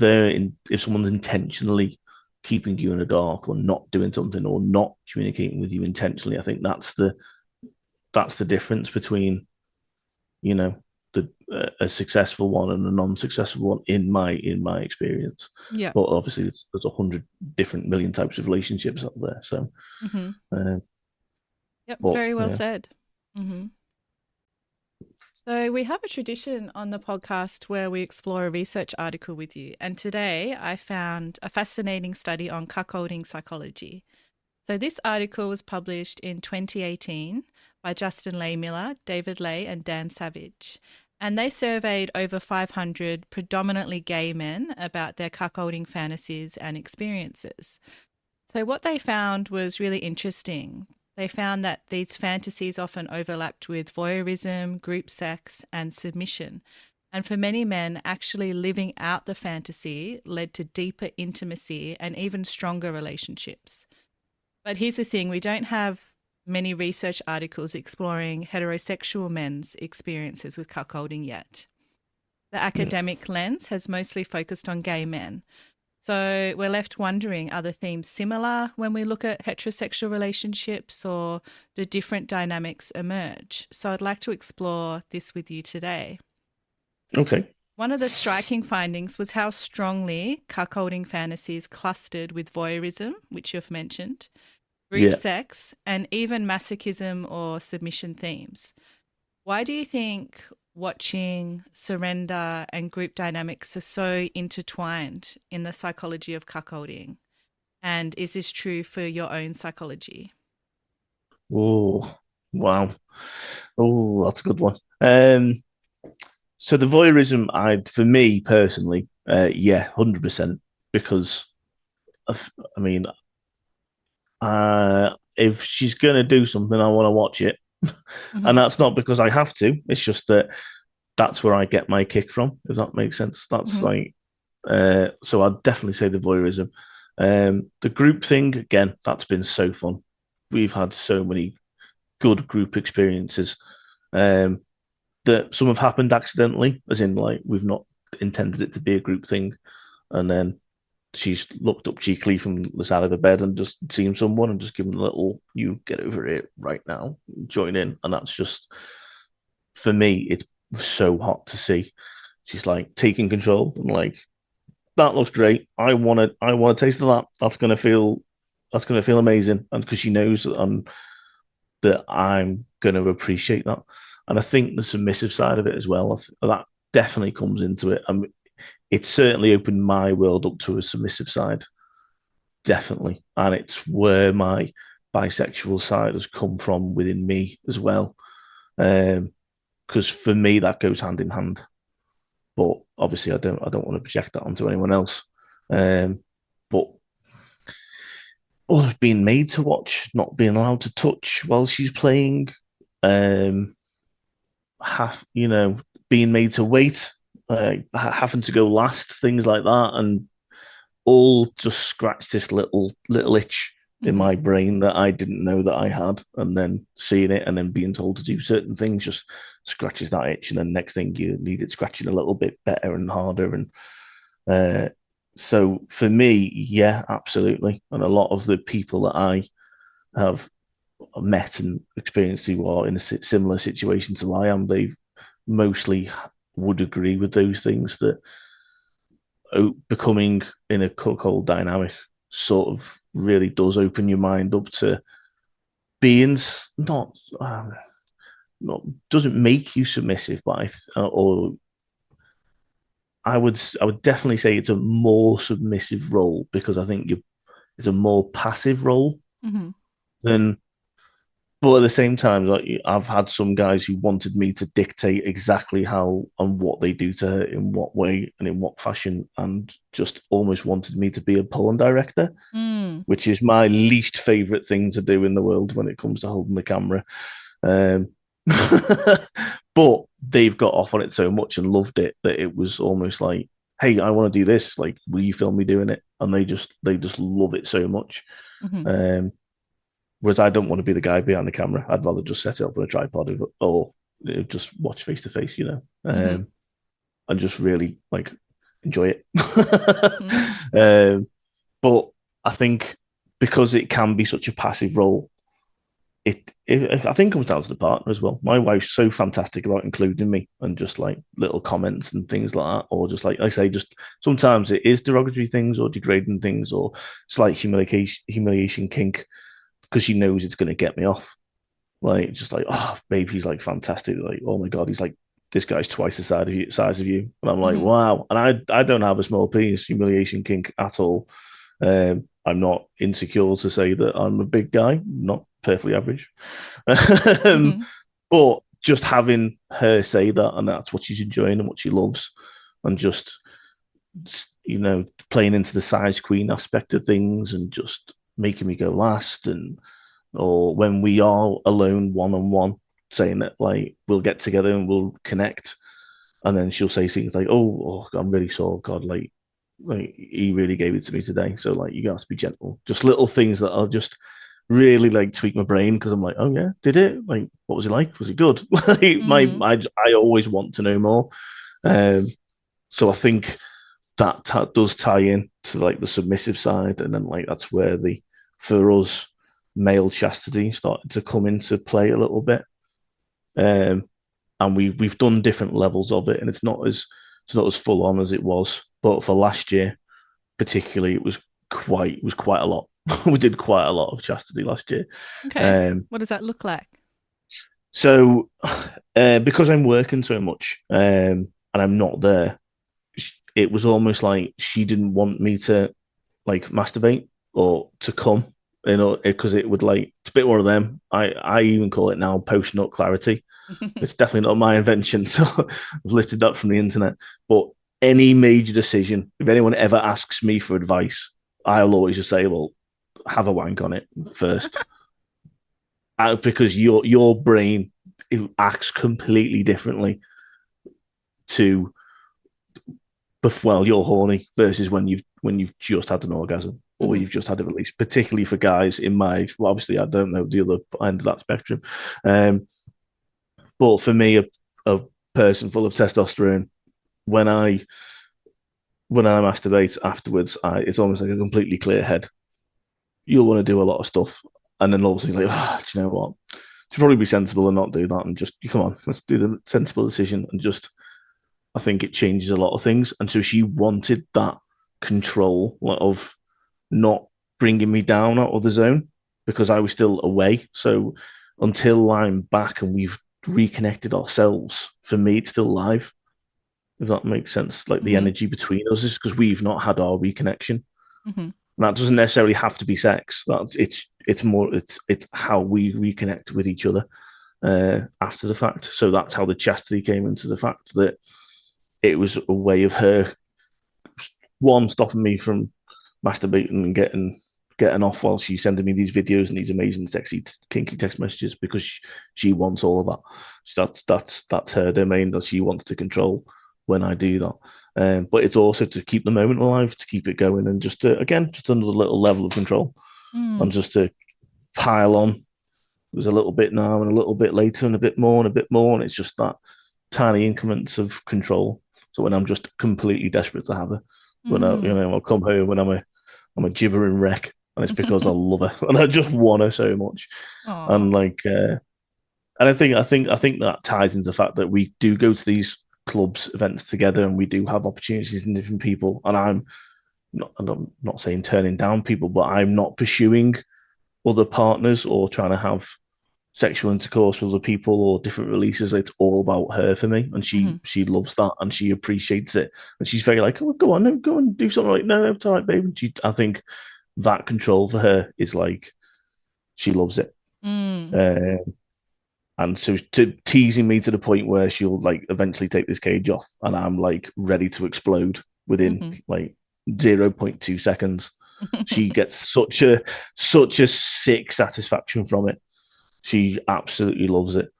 someone's intentionally keeping you in the dark or not doing something or not communicating with you intentionally, I think that's the difference between you know the a successful one and a non-successful one in my experience. Yeah. But obviously, there's 100 different million types of relationships out there. So, Mm-hmm. uh, Yep. but Very well yeah, said. Mm-hmm. So, we have a tradition on the podcast where we explore a research article with you. And today I found a fascinating study on cuckolding psychology. So, this article was published in 2018 by Justin Lay-Miller, David Lay, and Dan Savage. And they surveyed over 500 predominantly gay men about their cuckolding fantasies and experiences. So, what they found was really interesting. They found that these fantasies often overlapped with voyeurism, group sex, and submission. And for many men, actually living out the fantasy led to deeper intimacy and even stronger relationships. But here's the thing, we don't have many research articles exploring heterosexual men's experiences with cuckolding yet. The academic lens has mostly focused on gay men. So we're left wondering, are the themes similar when we look at heterosexual relationships, or do different dynamics emerge? So I'd like to explore this with you today. okay, One of the striking findings was how strongly cuckolding fantasies clustered with voyeurism, which you've mentioned, group yeah. sex, and even masochism or submission themes. Why do you think watching, surrender, and group dynamics are so intertwined in the psychology of cuckolding? And is this true for your own psychology? Oh, wow. Oh, that's a good one. So the voyeurism, for me personally, yeah, 100%, because I mean, if she's gonna do something, I want to watch it, and Mm-hmm. that's not because I have to. It's just that that's where I get my kick from, if that makes sense. That's Mm-hmm. like, so I'd definitely say the voyeurism. The group thing again, that's been so fun. We've had so many good group experiences. Um, that some have happened accidentally, as in like we've not intended it to be a group thing, and then she's looked up cheekily from the side of the bed and just seen someone and just given a little, you get over it right now, join in, and that's just for me, it's so hot to see. She's like taking control and like that looks great. I want a taste of that. That's gonna feel amazing, and because she knows that I'm gonna appreciate that. And I think the submissive side of it as well, that definitely comes into it. I mean, it's certainly opened my world up to a submissive side, definitely. And it's where my bisexual side has come from within me as well. Because for me, that goes hand in hand. But obviously, I don't want to project that onto anyone else. But being made to watch, not being allowed to touch while she's playing, um, being made to wait, having to go last, things like that, and all just scratch this little itch in Mm-hmm. my brain that I didn't know that I had, and then seeing it and then being told to do certain things just scratches that itch, and then next thing you need it scratching a little bit better and harder, and so for me, yeah, absolutely, and a lot of the people that I have met and experienced who are in a similar situation to I am, they've mostly would agree with those things that becoming in a cuckold dynamic sort of really does open your mind up to beings not doesn't make you submissive, but or I would definitely say it's a more submissive role because I think it's a more passive role Mm-hmm. than. But at the same time, like I've had some guys who wanted me to dictate exactly how and what they do to her, in what way and in what fashion, and just almost wanted me to be a porn director, Mm. which is my least favorite thing to do in the world when it comes to holding the camera. Um, but they've got off on it so much and loved it that it was almost like, hey, I want to do this. Like, will you film me doing it? And they just love it so much. Mm-hmm. Whereas I don't want to be the guy behind the camera. I'd rather just set it up on a tripod or just watch face to face, Mm-hmm. and just really like enjoy it. Mm-hmm. But I think because it can be such a passive role, it I think comes down to the partner as well. My wife's so fantastic about including me and just like little comments and things like that, or just like I say, just sometimes it is derogatory things or degrading things or slight humiliation kink because she knows it's going to get me off. Like just like, oh, babe, he's like fantastic. Like, oh my god, he's like this guy's twice the size of you, and I'm like, Mm-hmm. wow. And I don't have a small penis humiliation kink at all. I'm not insecure to say that I'm a big guy, not perfectly average. Mm-hmm. But just having her say that, and that's what she's enjoying and what she loves, and just playing into the size queen aspect of things, and just making me go last, and or when we are alone one on one, saying that like we'll get together and we'll connect, and then she'll say things like, "Oh, I'm really sore, God, like he really gave it to me today, so like you got to be gentle." Just little things that I'll just really like tweak my brain because I'm like, "Oh yeah, did it? Like, what was it like? Was it good?" Like Mm-hmm. I always want to know more. Um, so I think that does tie in to like the submissive side, and then like that's where the for us male chastity started to come into play a little bit. And we've done different levels of it, and it's not as full on as it was. But for last year, particularly, it was quite a lot. We did quite a lot of chastity last year. Okay. Um, What does that look like? so because I'm working so much, and I'm not there, it was almost like she didn't want me to like masturbate or to come, because it would like it's a bit one of them. I even call it now post nut clarity. It's definitely not my invention, so I've lifted that from the internet. But any major decision, if anyone ever asks me for advice, I'll always just say, "Well, have a wank on it first," because your brain it acts completely differently to well, you're horny versus when you've just had an orgasm or Mm-hmm. you've just had a release, particularly for guys in my well, obviously I don't know the other end of that spectrum. Um, but for me, a person full of testosterone, when I masturbate afterwards, it's almost like a completely clear head. You'll want to do a lot of stuff, and then obviously like, do you know what? To probably be sensible and not do that, and just come on, let's do the sensible decision, and just I think it changes a lot of things. And so she wanted that control of not bringing me down out of the zone because I was still away. So until I'm back and we've reconnected ourselves, for me, it's still live. If that makes sense, like the Mm-hmm. energy between us is because we've not had our reconnection. Mm-hmm. And that doesn't necessarily have to be sex. That's it's more it's how we reconnect with each other after the fact. So that's how the chastity came into the fact that it was a way of her one stopping me from masturbating and getting off while she's sending me these videos and these amazing sexy kinky text messages because she wants all of that. That's her domain that she wants to control when I do that. But it's also to keep the moment alive, to keep it going, and just to again just another little level of control and Mm. just to pile on. There's a little bit now and a little bit later and a bit more and a bit more, and it's just that tiny increments of control. So when I'm just completely desperate to have her, when Mm. I'll come home when I'm a gibbering wreck, and it's because I love her and I just want her so much. And Oh. like, and I think that ties into the fact that we do go to these clubs events together, and we do have opportunities in different people. And I'm not saying turning down people, but I'm not pursuing other partners or trying to have sexual intercourse with other people or different releases, it's all about her for me, and she loves that and she appreciates it, and she's very like, oh, go on, no, go and do something. Like, no, it's all right, babe. And I think that control for her is like she loves it. Mm. And so teasing me to the point where she'll like eventually take this cage off, and I'm like ready to explode within like 0.2 seconds. She gets such a sick satisfaction from it. She absolutely loves it.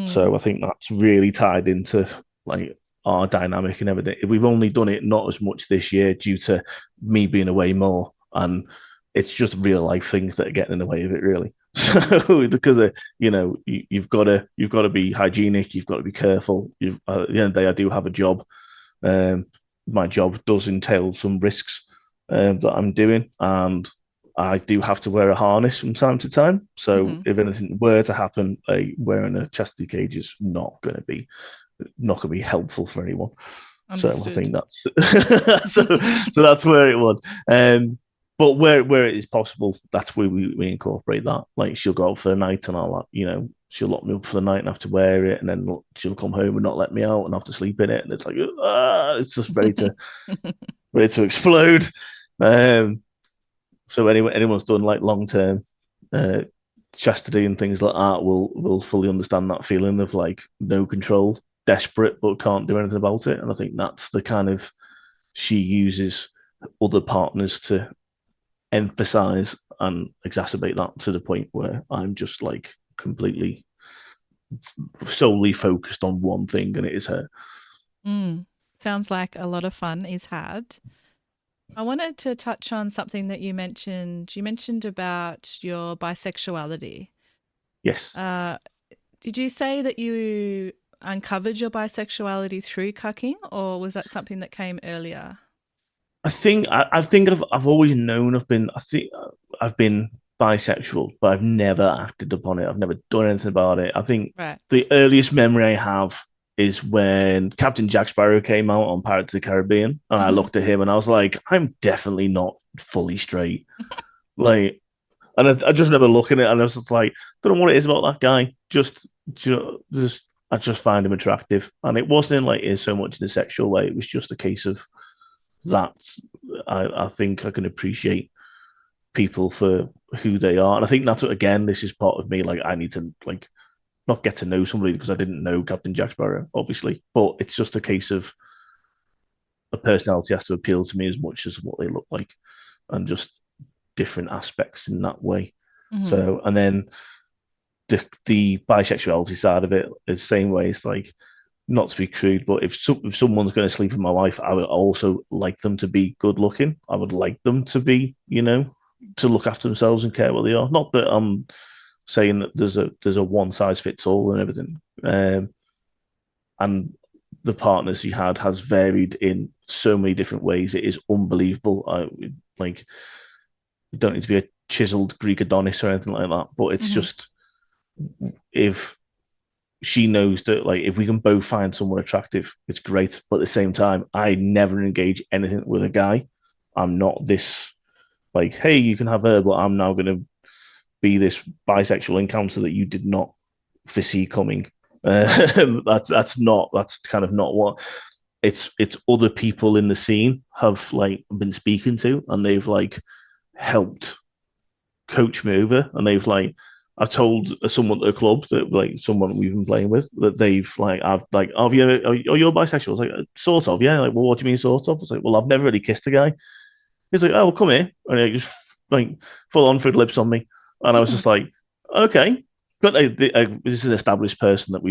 So I think that's really tied into like our dynamic and everything. We've only done it not as much this year due to me being away more, and it's just real life things that are getting in the way of it, really. So because you've got to be hygienic, you've got to be careful. At the end of the day, I do have a job. My job does entail some risks that I'm doing, and I do have to wear a harness from time to time. So if anything were to happen, wearing a chastity cage is not going to be helpful for anyone. Understood. So I think that's so that's where it was. But where it is possible, that's where we incorporate that. Like she'll go out for the night, and she'll lock me up for the night and have to wear it, and then she'll come home and not let me out and have to sleep in it, and it's like it's just ready to explode. So anyone's done like long term chastity and things like that will fully understand that feeling of like no control, desperate but can't do anything about it. And I think that's the kind of she uses other partners to emphasize and exacerbate that to the point where I'm just like completely solely focused on one thing, and it is her. Sounds like a lot of fun is had. I wanted to touch on something that you mentioned. You mentioned about your bisexuality. Yes. Did you say that you uncovered your bisexuality through cucking, or was that something that came earlier? I think I've always known I've been bisexual, but I've never acted upon it. I've never done anything about it. I think the earliest memory I have is when Captain Jack Sparrow came out on Pirates of the Caribbean, and I looked at him and I was like, I'm definitely not fully straight. Like, and I just remember looking at it and I was just like, don't know what it is about that guy. I just find him attractive, and it wasn't like it so much in a sexual way. It was just a case of that. I think I can appreciate people for who they are, and I think that's what, again, this is part of me. Like, I need to like not get to know somebody because I didn't know Captain Jack Sparrow, obviously, but it's just a case of a personality has to appeal to me as much as what they look like, and just different aspects in that way. So, and then the bisexuality side of it is the same way. It's like, not to be crude, but if someone's going to sleep with my wife, I would also like them to be good looking. I would like them to be, to look after themselves and care what they are. Not that I'm saying that there's a one size fits all and everything. And the partners he had has varied in so many different ways. It is unbelievable. You don't need to be a chiseled Greek Adonis or anything like that, but it's just, if she knows that, like, if we can both find someone attractive, it's great. But at the same time, I never engage anything with a guy. I'm not this like, hey, you can have her, but I'm now going to be this bisexual encounter that you did not foresee coming. That's kind of not what it's other people in the scene have like been speaking to, and they've like helped coach me over, and they've like, I've told someone at the club that, like, someone we've been playing with, that they've like, I've like, oh, you're bisexual? I was like, sort of, yeah. Like, well, what do you mean sort of? I was like, well, I've never really kissed a guy. He's like, oh, well, come here, and he just like full on threw lips on me, and I was just like, okay. But this is an established person that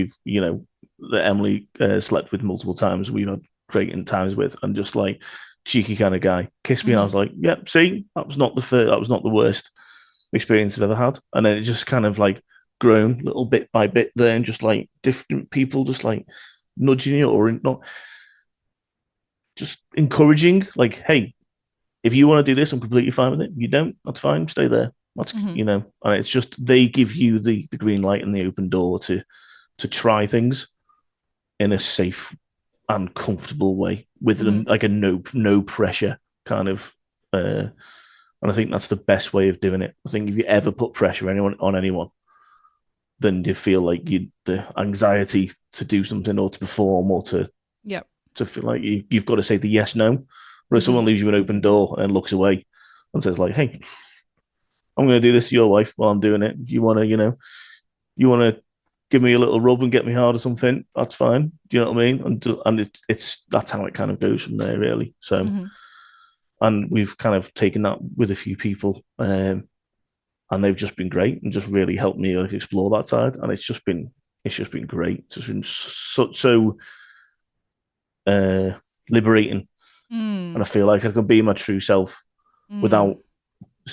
that Emily slept with multiple times. We've had great times with, and just like cheeky kind of guy kissed me, and I was like, yep, yeah, see, that was not the worst experience I've ever had. And then it just kind of like grown little bit by bit there, and just like different people just like nudging you or not, just encouraging, like, hey, if you want to do this, I'm completely fine with it. If you don't, that's fine, stay there. That's and it's just, they give you the green light and the open door to try things in a safe and comfortable way with like a no pressure kind of and I think that's the best way of doing it. I think if you ever put pressure on anyone, then you feel like the anxiety to do something or to perform or to Yep. feel like you've got to say the yes no. Whereas someone leaves you an open door and looks away and says like, "Hey, I'm going to do this to your wife while I'm doing it. If you want to, you want to give me a little rub and get me hard or something, that's fine." Do you know what I mean? And it's that's how it kind of goes from there, really. So, and we've kind of taken that with a few people, and they've just been great and just really helped me like, explore that side. And it's just been great. It's just been so liberating, and I feel like I can be my true self without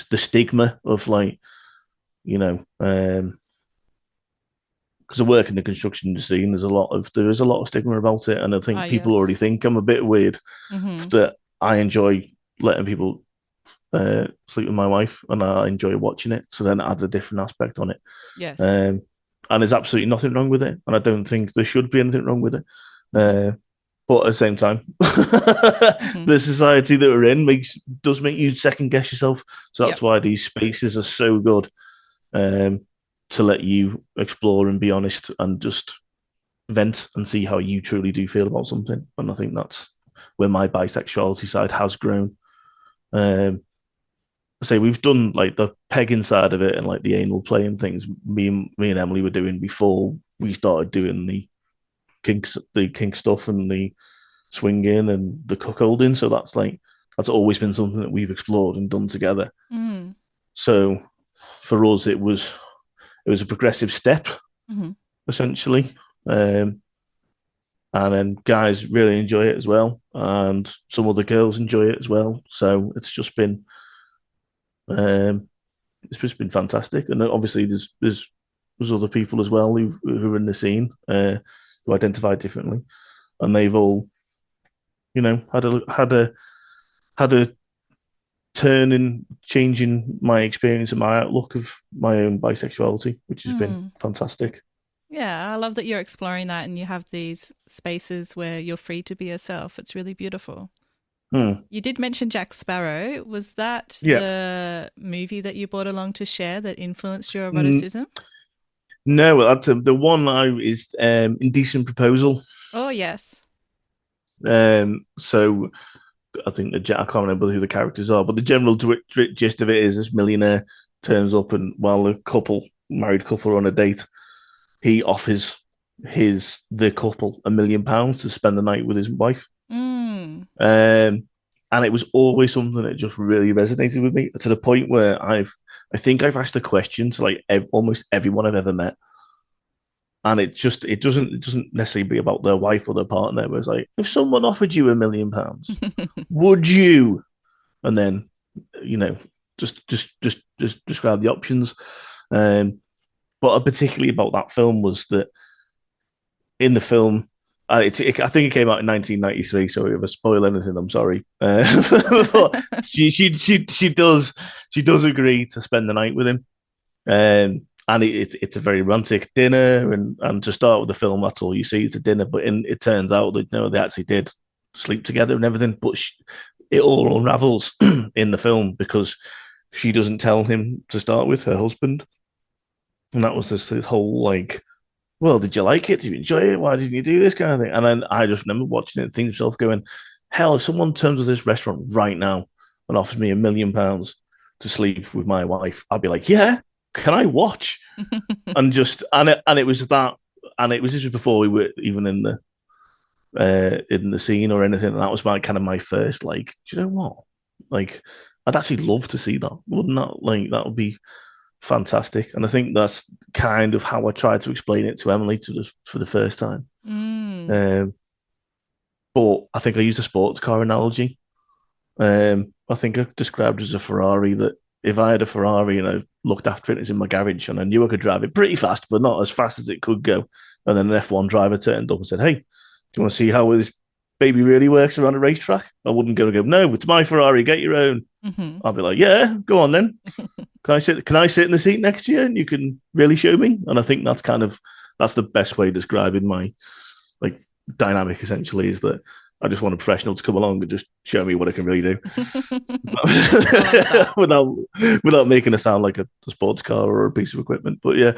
the stigma of like, because I work in the construction industry and there is a lot of stigma about it, and I think people already think I'm a bit weird that I enjoy letting people sleep with my wife and I enjoy watching it, so then it adds a different aspect on it. Yes. And there's absolutely nothing wrong with it, and I don't think there should be anything wrong with it. But at the same time, the society that we're in does make you second guess yourself. So that's why these spaces are so good, to let you explore and be honest and just vent and see how you truly do feel about something. And I think that's where my bisexuality side has grown. Say we've done like the pegging side of it and like the anal play and things. Me and Emily were doing before we started doing the kink stuff and the swinging and the cuckolding. So that's always been something that we've explored and done together. So for us, it was a progressive step, essentially. And then guys really enjoy it as well, and some other girls enjoy it as well. So it's just been fantastic. And obviously there's other people as well who are in the scene, who identify differently, and they've all, had a turn in changing my experience and my outlook of my own bisexuality, which has been fantastic. Yeah, I love that you're exploring that and you have these spaces where you're free to be yourself. It's really beautiful. You did mention Jack Sparrow. Was that the movie that you brought along to share that influenced your eroticism? No, the one is Indecent Proposal. Oh, yes. So I think I can't remember who the characters are, but the general gist of it is this millionaire turns up, and while a married couple are on a date, he offers the couple £1 million to spend the night with his wife. And it was always something that just really resonated with me, to the point where I think I've asked a question to like almost everyone I've ever met, and it doesn't necessarily be about their wife or their partner. But it's like, if someone offered you £1 million, would you? And then, just describe the options. But particularly about that film was that in the film, I think it came out in 1993. So if I spoil anything, I'm sorry. But she does agree to spend the night with him, and it's a very romantic dinner. And to start with the film, that's all you see. It's a dinner, but it turns out that they actually did sleep together and everything. But it all unravels in the film because she doesn't tell him to start with, her husband, and that was this whole like, well, did you like it? Did you enjoy it? Why didn't you do this kind of thing? And then I just remember watching it and thinking to myself, going, hell, if someone turns to this restaurant right now and offers me £1 million to sleep with my wife, I'd be like, yeah, can I watch? And it was that, and it was just before we were even in the scene or anything. And that was my first, like, do you know what? Like, I'd actually love to see that. Wouldn't that, like, that would be fantastic. And I think that's kind of how I tried to explain it to Emily for the first time. But I think I used a sports car analogy. I think I described it as a Ferrari, that if I had a Ferrari and I looked after it, it's in my garage, and I knew I could drive it pretty fast, but not as fast as it could go. And then an F1 driver turned up and said, hey, do you want to see how this baby really works around a racetrack? I wouldn't go, no, it's my Ferrari, get your own. I'll be like, yeah, go on then. Can I sit in the seat next to you and you can really show me? And I think that's the best way of describing my like dynamic, essentially, is that I just want a professional to come along and just show me what I can really do that. without making it sound like a sports car or a piece of equipment. But yeah,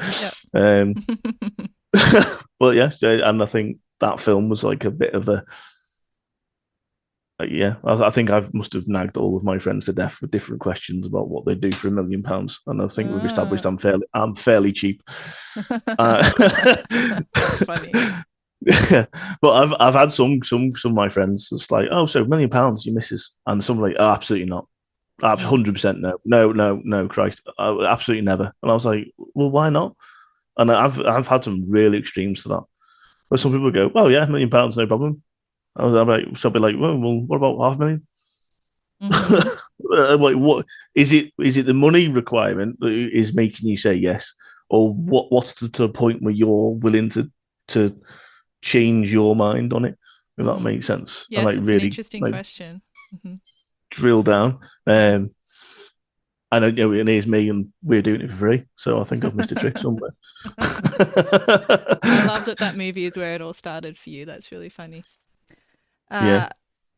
Yep. but yeah, and I think that film was like a bit of a yeah. I think I must have nagged all of my friends to death with different questions about what they do for £1 million, and I think we've established I'm fairly cheap. That's funny. Yeah, but I've had some of my friends. It's like, oh, so £1 million, you misses, and some are like, oh, absolutely not, 100% no, Christ, absolutely never. And I was like, well, why not? And I've had some really extremes to that. Where some people go, oh yeah, £1 million, no problem. I was like, so I'll be like, well, what about 500,000? Like, what is it? Is it the money requirement that is making you say yes, or what's to the point where you're willing to change your mind on it? If that makes sense. Yes, and like it's really an interesting question. drill down. And it is me, and we're doing it for free. So I think I've missed a trick somewhere. I love that movie is where it all started for you. That's really funny. Yeah.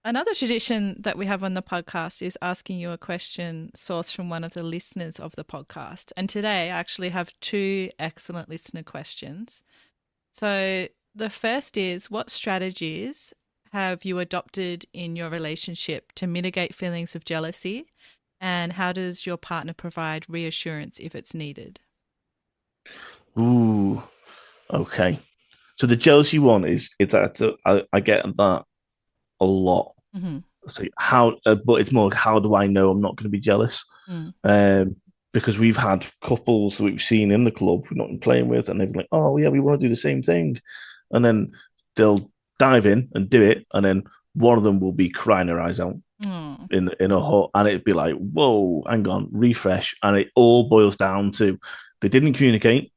Another tradition that we have on the podcast is asking you a question sourced from one of the listeners of the podcast. And today I actually have 2 excellent listener questions. So the first is, what strategies have you adopted in your relationship to mitigate feelings of jealousy? And how does your partner provide reassurance if it's needed? Ooh. Okay. So the jealousy one I get that a lot. So but it's more like, how do I know I'm not going to be jealous? Because we've had couples that we've seen in the club we've not been playing with, and they've been like, oh yeah, we want to do the same thing, and then they'll dive in and do it, and then one of them will be crying her eyes out in a hut, and it'd be like, whoa, hang on, refresh, and it all boils down to they didn't communicate,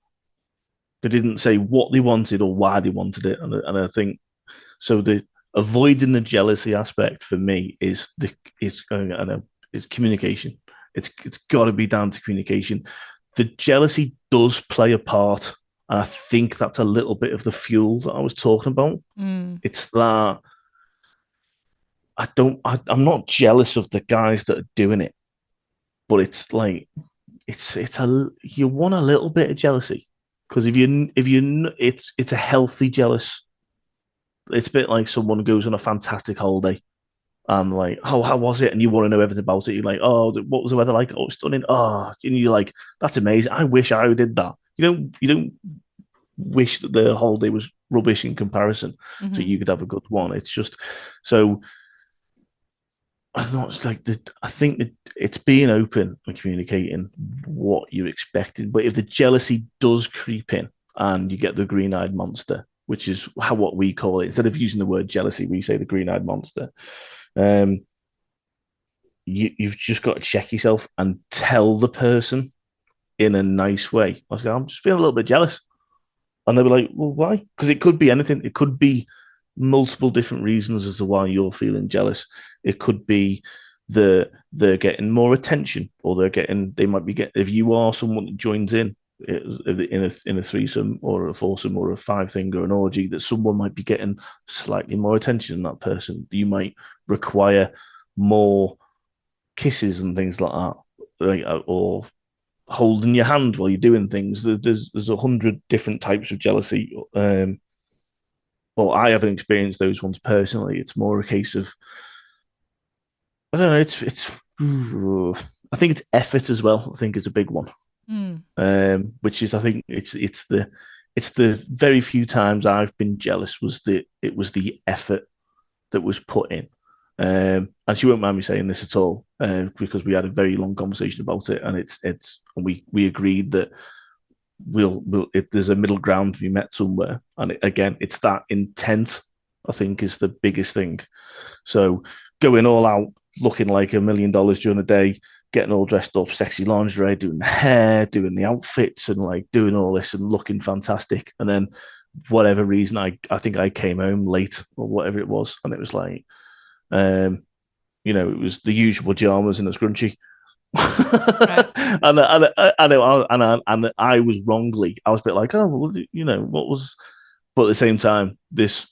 they didn't say what they wanted or why they wanted it, and I think so. The avoiding the jealousy aspect for me is communication. It's got to be down to communication. The jealousy does play a part, and I think that's a little bit of the fuel that I was talking about. It's that I'm not jealous of the guys that are doing it, but it's like you want a little bit of jealousy, because if you it's a healthy jealous. It's a bit like someone goes on a fantastic holiday and like, oh, how was it? And you want to know everything about it. You're like, oh, what was the weather like? Oh, it's stunning. Oh, and you're like, that's amazing. I wish I did that. You don't wish that the holiday was rubbish in comparison, so you could have a good one. It's just so. I don't know. It's like I think that it's being open and communicating what you're expecting. But if the jealousy does creep in and you get the green-eyed monster, which is what we call it. Instead of using the word jealousy, we say the green-eyed monster. You've just got to check yourself and tell the person in a nice way. I was going, I'm just feeling a little bit jealous. And they'll be like, well, why? Because it could be anything. It could be multiple different reasons as to why you're feeling jealous. It could be they're getting more attention, or they might be getting, if you are someone that joins in a threesome or a foursome or a 5 thing or an orgy, that someone might be getting slightly more attention than that person. You might require more kisses and things like that, like, or holding your hand while you're doing things. There's 100 different types of jealousy. Well, I haven't experienced those ones personally. It's more a case of, I don't know. It's I think it's effort as well. I think it's a big one. Which is, I think it's the very few times I've been jealous it was the effort that was put in. And she won't mind me saying this at all, because we had a very long conversation about it, and we agreed that there's a middle ground to be met somewhere, and again, it's that intent, I think, is the biggest thing. So going all out, looking like $1 million during the day, getting all dressed up, sexy lingerie, doing the hair, doing the outfits, and like doing all this and looking fantastic. And then, whatever reason, I think I came home late or whatever it was, and it was like, it was the usual pajamas and a scrunchie. Right. and I was wrongly. I was a bit like, oh, well, what was? But at the same time, this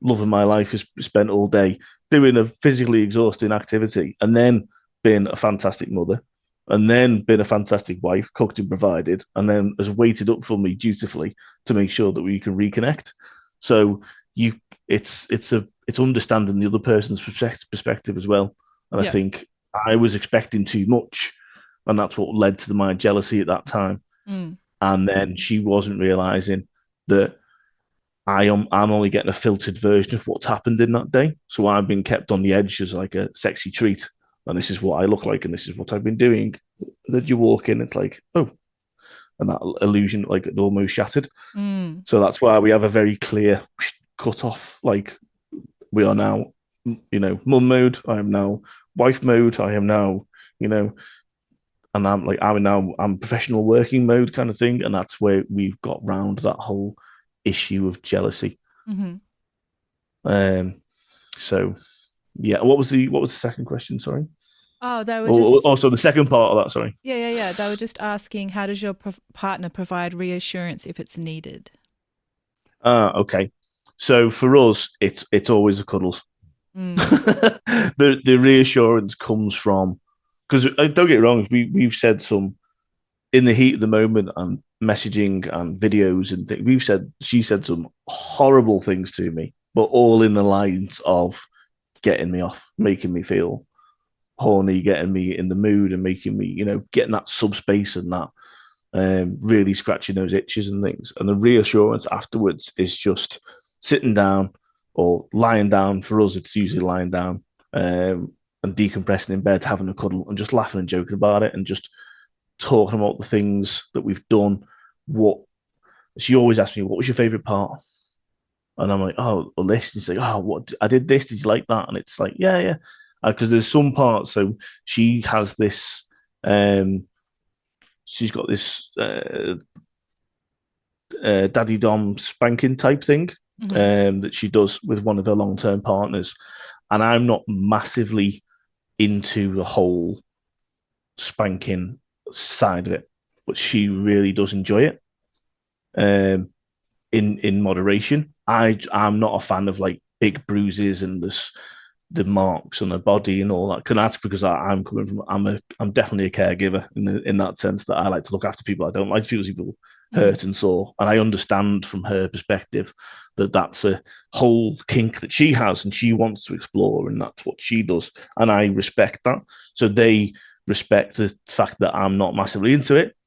love of my life has spent all day doing a physically exhausting activity and then being a fantastic mother and then been a fantastic wife, cooked and provided, and then has waited up for me dutifully to make sure that we can reconnect. So you, it's understanding the other person's perspective as well. And I Yeah. think I was expecting too much, and that's what led to my jealousy at that time. Mm. And then she wasn't realizing that I'm only getting a filtered version of what's happened in that day. So I've been kept on the edge as like a sexy treat. And this is what I look like, and this is what I've been doing. That you walk in, it's like, oh, and that illusion like it almost shattered. Mm. So that's why we have a very clear cut off. Like we are now, mum mode. I am now wife mode. I am now, you know, and I'm professional working mode kind of thing. And that's where we've got round that whole issue of jealousy. Mm-hmm. Um, so yeah, what was the second question? Sorry. Oh, they were Oh, just also the second part of that. Sorry. yeah. They were just asking, how does your partner provide reassurance if it's needed? Okay. So for us, it's always the cuddles. Mm. The reassurance comes from because don't get me wrong, we've said some in the heat of the moment and messaging and videos and things. She said some horrible things to me, but all in the lines of getting me off, making me feel horny, getting me in the mood, and making me, getting that subspace and that really scratching those itches and things. And the reassurance afterwards is just sitting down or lying down. For us, it's usually lying down and decompressing in bed, having a cuddle, and just laughing and joking about it, and just talking about the things that we've done. What she always asks me, what was your favorite part? And I'm like, oh, a list. And she's like, oh, what I did this. Did you like that? And it's like, yeah, yeah. Because there's some parts. So she has this. She's got this daddy dom spanking type thing that she does with one of her long term partners, and I'm not massively into the whole spanking side of it, but she really does enjoy it. In moderation. I'm not a fan of like big bruises and the marks on her body and all that. Can that's because I'm coming from I'm definitely a caregiver in that sense that I like to look after people. I don't like to see people hurt and sore, and I understand from her perspective that that's a whole kink that she has and she wants to explore, and that's what she does, and I respect that. So they respect the fact that I'm not massively into it,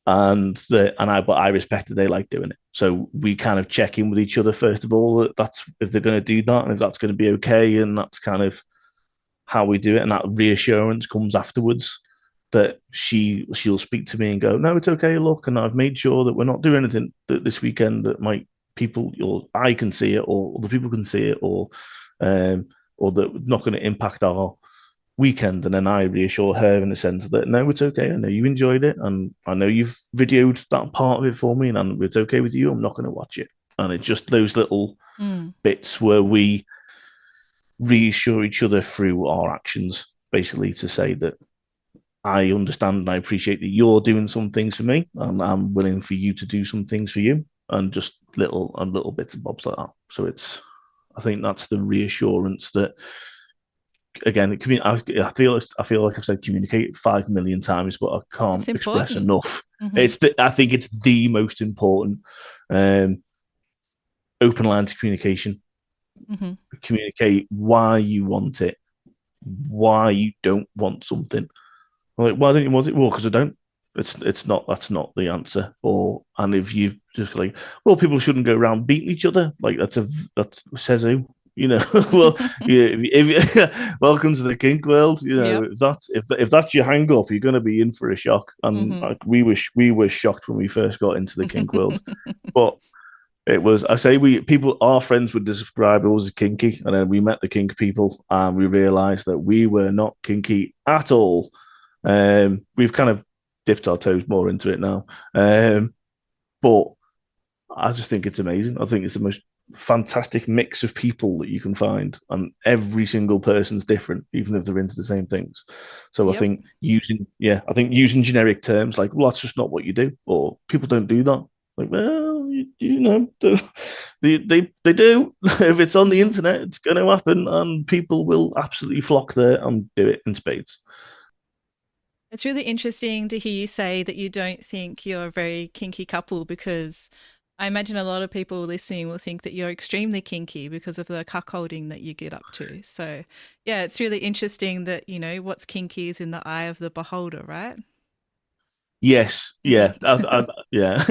but I respect that they like doing it. So we kind of check in with each other first of all. That's if they're going to do that, and if that's going to be okay, and that's kind of how we do it. And that reassurance comes afterwards that she'll speak to me and go, "No, it's okay. Look, and I've made sure that we're not doing anything this weekend that might people or I can see it, or other people can see it, or that not going to impact our weekend." And then I reassure her in the sense that no, it's okay. I know you enjoyed it, and I know you've videoed that part of it for me, and it's okay with you. I'm not going to watch it. And it's just those little bits where we reassure each other through our actions, basically to say that I understand and I appreciate that you're doing some things for me, and I'm willing for you to do some things for you, and just little bits and bobs like that. So I think that's the reassurance that again, I feel like I've said communicate 5 million times, but I can't It's express important. enough. I think it's the most important open lines of communication. Communicate why you want it, why you don't want something. Like, why don't you want it? Well, because I don't. It's not. That's not the answer. And if you just like, well, people shouldn't go around beating each other. Like that says who. Well, welcome to the kink world. Yep. If that's your hang up, you're going to be in for a shock. And like, we were shocked when we first got into the kink world, but it was, our friends would describe it as kinky, and then we met the kink people and we realized that we were not kinky at all. We've kind of dipped our toes more into it now, but I just think it's amazing. I think it's the most fantastic mix of people that you can find, and every single person's different, even if they're into the same things. So I think using generic terms like, well, that's just not what you do, or people don't do that. Like, well, They do. If it's on the Mhm. internet, it's going to happen, and people will absolutely flock there and do it in spades. It's really interesting to hear you say that you don't think you're a very kinky couple because I imagine a lot of people listening will think that you're extremely kinky because of the cuckolding that you get up to. So, yeah, it's really interesting that, what's kinky is in the eye of the beholder, right? Yes, Hmm. yeah, yeah.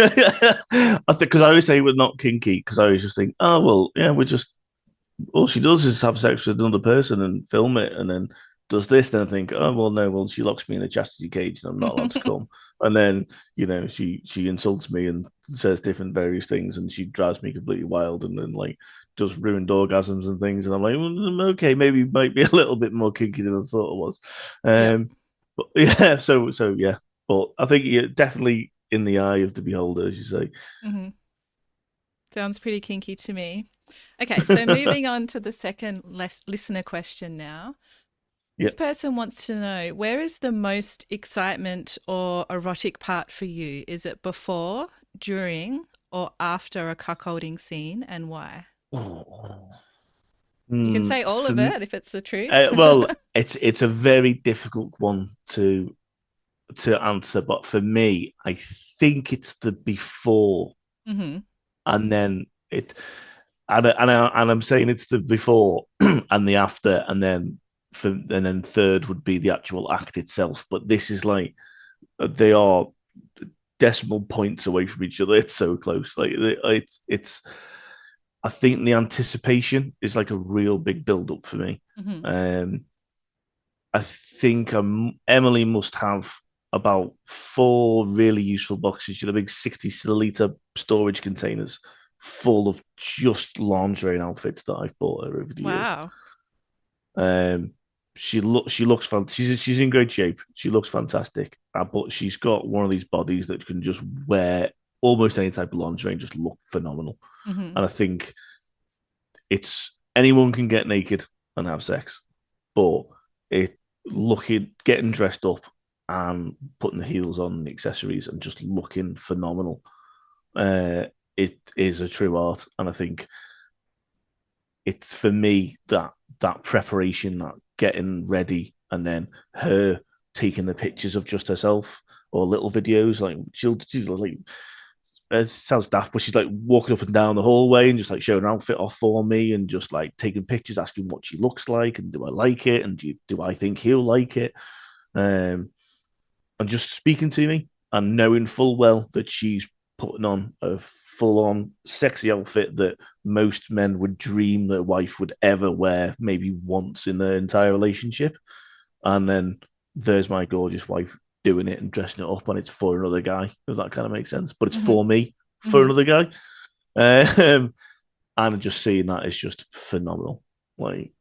I think because I always say we're not kinky because I always just think, oh well, yeah, we're just all she does is have sex with another person and film it and then does this. Then I think, oh well, no, well she locks me in a chastity cage and I'm not allowed to come. And then she insults me and says different various things and she drives me completely wild and then like does ruined orgasms and things. And I'm like, okay, maybe it might be a little bit more kinky than I thought it was. Yep. But yeah, so yeah, but I think you're definitely in the eye of the beholder, as you say. Hmm. Sounds pretty kinky to me. Okay, so moving on to the second listener question now. Yeah. This person wants to know, where is the most excitement or erotic part for you? Is it before, during, or after a cuckolding scene, and why? You can say all For of it if it's the truth. well, it's a very difficult one to answer, but for me, I think it's the before, Hmm. and then and I'm saying it's the before and the after, and then third would be the actual act itself. But this is like they are decimal points away from each other. It's so close. Like it's. I think the anticipation is like a real big build up for me. Hmm. Um, I think Emily must have about four really useful boxes. She had a big 60 milliliter storage containers full of just lingerie and outfits that I've bought her over the years. Wow. Um, she looks fun. She's in great shape. She looks fantastic. But she's got one of these bodies that can just wear almost any type of lingerie and just look phenomenal. Hmm. And I think it's anyone can get naked and have sex, but it getting dressed up and putting the heels on and the accessories and just looking phenomenal. It is a true art, and I think it's for me that preparation, that getting ready, and then her taking the pictures of just herself or little videos. Like she's like it sounds daft, but she's like walking up and down the hallway and just like showing her outfit off for me and just like taking pictures, asking what she looks like and do I like it and do I think he'll like it, um, and just speaking to me and knowing full well that she's putting on a full-on sexy outfit that most men would dream their wife would ever wear, maybe once in their entire relationship, and then there's my gorgeous wife doing it and dressing it up, and it's for another guy. Does that kind of make sense? But it's Hmm. for me, for Hmm. another guy. And just seeing that is just phenomenal. Like,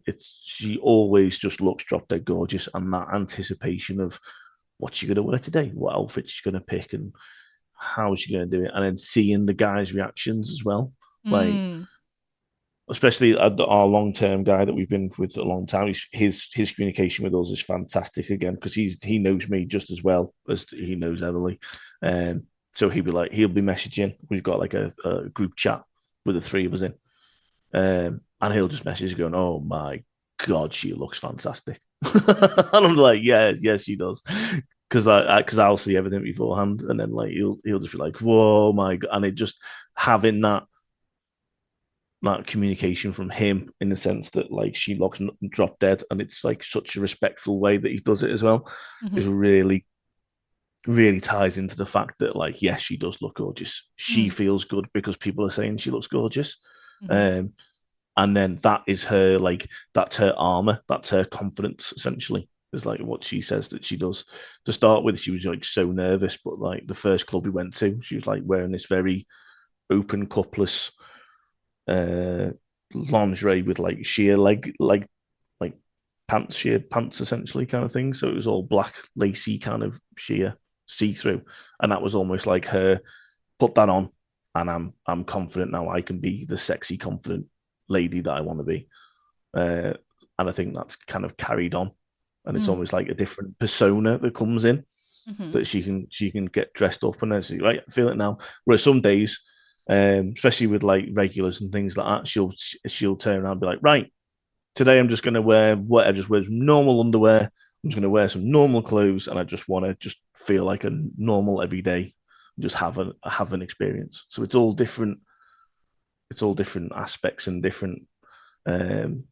it's she always just looks drop dead gorgeous, and that anticipation of what's she gonna wear today, what outfit she's gonna pick, and how is she gonna do it, and then seeing the guys' reactions as well. Like, Mm. especially our long term guy that we've been with a long time. His communication with us is fantastic again because he knows me just as well as he knows Emily. So he'll be messaging. We've got like a group chat with the three of us in, and he'll just message going, "Oh my god, she looks fantastic," and I'm like, "Yeah, yes, she does." Because I'll see everything beforehand, and then like he'll just be like, "Whoa, my god!" And it just having that communication from him in the sense that like she looks drop dead and it's like such a respectful way that he does it as well Hmm. is really really ties into the fact that like yes she does look gorgeous, she Mm. feels good because people are saying she looks gorgeous, Hmm. um and then that is her like that's her armor, that's her confidence essentially is like what she says that she does. To start with she was like so nervous, but like the first club we went to she was like wearing this very open cupless uh, lingerie with like sheer like pants, sheer pants essentially kind of thing. So it was all black, lacy kind of sheer see through, and that was almost like her put that on, and I'm confident now. I can be the sexy, confident lady that I want to be, and I think that's kind of carried on, and it's Mm. almost like a different persona that comes in Hmm. that she can get dressed up and then see right, I feel it now. Whereas some days Especially with like regulars and things like that. She'll turn around and be like, right, today I'm just going to wear what I just wear some normal underwear. I'm just going to wear some normal clothes, and I just want to just feel like a normal everyday, just have an experience. So it's all different. It's all different aspects and different um,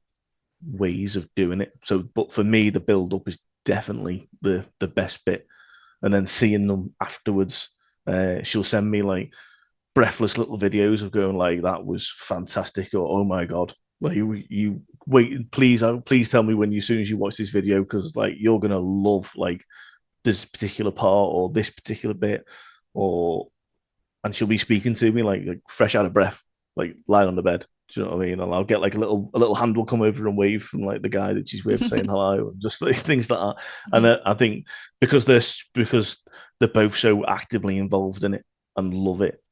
ways of doing it. So, but for me, the build up is definitely the best bit, and then seeing them afterwards. She'll send me like breathless little videos of going like that was fantastic, or oh my god, like you wait, please tell me when you, as soon as you watch this video, because like you're gonna love like this particular part or this particular bit, or and she'll be speaking to me like fresh out of breath, like lying on the bed. Do you know what I mean? And I'll get like a little hand will come over and wave from like the guy that she's with saying hello, and just like, things like that. And I think because they're both so actively involved in it and love it,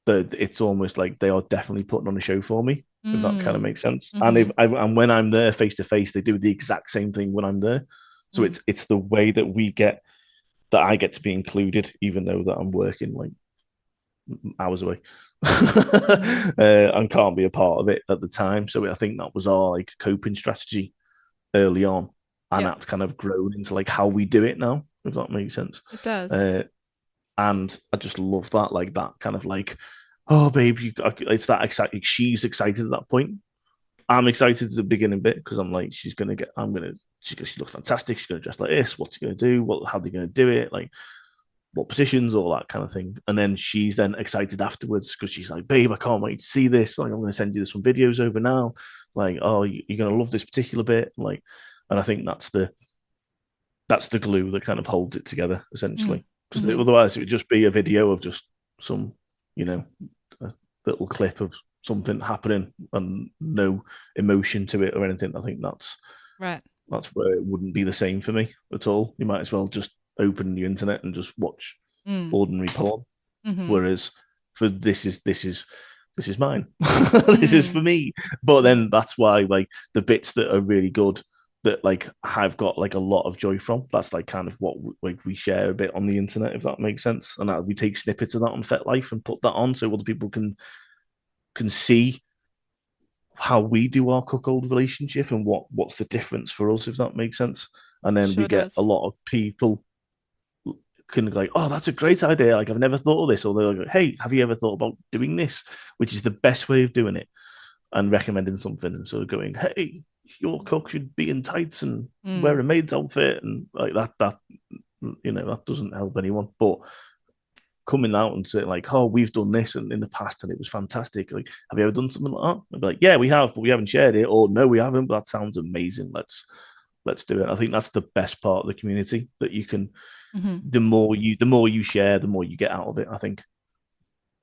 that it's almost like they are definitely putting on a show for me, if that kind of makes sense. And and when I'm there face to face, they do the exact same thing when I'm there. So it's the way that I get to be included, even though that I'm working like hours away and can't be a part of it at the time. So I think that was our like coping strategy early on, and that's kind of grown into like how we do it now, if that makes sense. It does. And I just love that, like that kind of like, oh babe, it's that exciting. She's excited at that point. I'm excited at the beginning bit because I'm like, she looks fantastic. She's gonna dress like this. What's she gonna do? How are they gonna do it? Like, what positions, all that kind of thing. And then she's then excited afterwards because she's like, babe, I can't wait to see this. Like, I'm going to send you some videos over now. Like, oh, you're going to love this particular bit. Like, and I think that's the glue that kind of holds it together, essentially. Because otherwise it would just be a video of just some, a little clip of something happening and no emotion to it or anything. I think that's right. That's where it wouldn't be the same for me at all. You might as well just open the internet and just watch ordinary porn. Whereas for this is mine. This is for me. But then that's why like the bits that are really good, that like I've got like a lot of joy from, that's like kind of what like we share a bit on the internet, if that makes sense. And we take snippets of that on FetLife and put that on so other people can see how we do our cuckold relationship and what's the difference for us, if that makes sense. And then we get a lot of people can go like, oh, that's a great idea, like I've never thought of this, or they'll go, hey, have you ever thought about doing this, which is the best way of doing it, and recommending something, and sort of going, hey, your cook should be in tights and wear a maid's outfit, and like that that doesn't help anyone. But coming out and saying like, oh, we've done this and in the past and it was fantastic. Like, have you ever done something like that? I'd be like, yeah, we have, but we haven't shared it. Or no, we haven't, but that sounds amazing. Let's do it. I think that's the best part of the community, that you can the more you share, the more you get out of it, I think.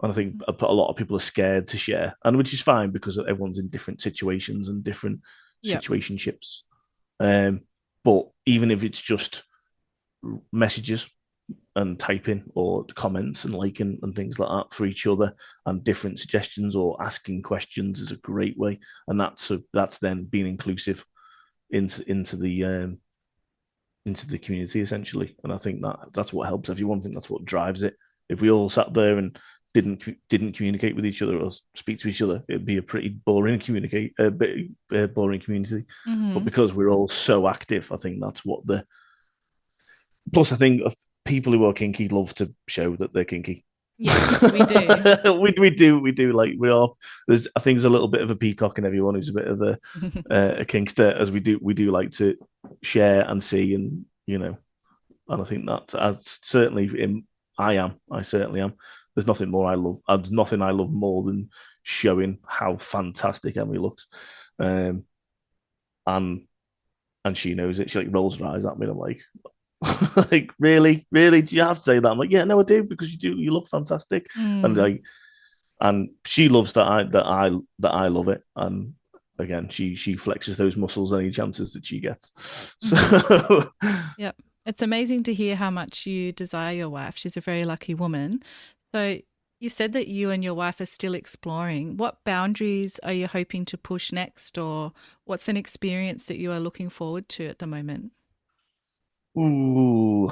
And I think a lot of people are scared to share, and which is fine because everyone's in different situations and different situationships. But even if it's just messages and typing or comments and liking and things like that for each other, and different suggestions or asking questions, is a great way. And that's then being inclusive into the community, essentially. And I think that's what helps everyone. I think that's what drives it. If we all sat there and didn't communicate with each other or speak to each other, it'd be a pretty boring community. But because we're all so active, I think that's what plus I think people who are kinky love to show that they're kinky. Yes, we do. we do. Like, there's, I think there's a little bit of a peacock in everyone who's a bit of a kinkster, as we do like to share and see, and and I think that I certainly am. There's nothing more I love. There's nothing I love more than showing how fantastic Emily looks, and she knows it. She like rolls her eyes at me, and I'm like, like, really, do you have to say that? I'm like, yeah, no, I do, because you look fantastic. And she loves that I love it. And again, she flexes those muscles any chances that she gets. So yep, it's amazing to hear how much you desire your wife. She's a very lucky woman. So you said that you and your wife are still exploring. What boundaries are you hoping to push next, or what's an experience that you are looking forward to at the moment? Ooh,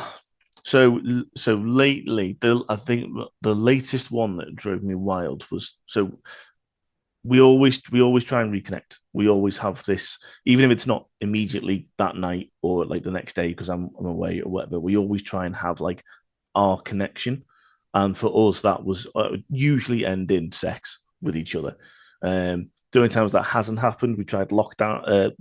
So lately, I think the latest one that drove me wild was we always try and reconnect. We always have this, even if it's not immediately that night or like the next day because I'm away or whatever. We always try and have like our connection, and for us that was usually end in sex with each other. During times that hasn't happened, we tried Locktober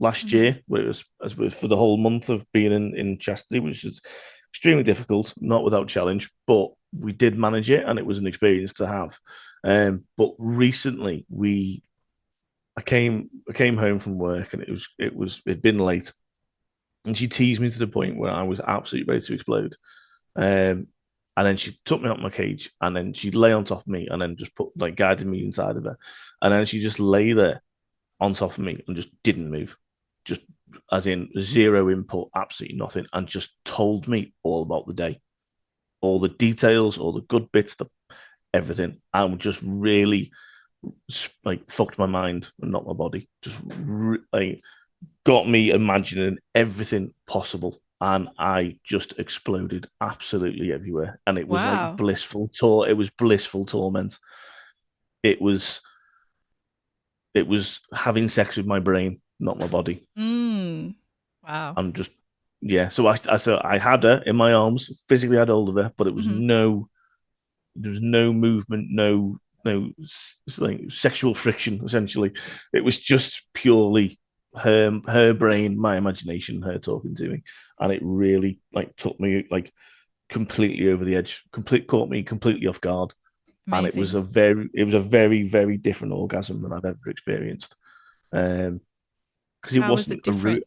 last Hmm. year, where it was for the whole month of being in chastity, which is extremely difficult, not without challenge, but we did manage it, and it was an experience to have. But recently, I came home from work, and it'd been late, and she teased me to the point where I was absolutely ready to explode. Um, and then she took me out my cage, and then she'd lay on top of me, and then just put like guided me inside of her, and then she just lay there on top of me and just didn't move, just as in zero input, absolutely nothing, and just told me all about the day, all the details, all the good bits, everything, and just really like fucked my mind and not my body. Just like got me imagining everything possible, and I just exploded absolutely everywhere. And it was like Wow. blissful It was blissful torment. It was it was having sex with my brain, not my body. Mm. Wow. I'm just yeah. So I had her in my arms, physically had hold of her, but Hmm. there was no movement, no like sexual friction. Essentially, it was just purely her brain, my imagination, her talking to me, and it really like took me like completely over the edge, caught me completely off guard, and Amazing. it was a very very different orgasm than I've ever experienced. Because it How was wasn't it different?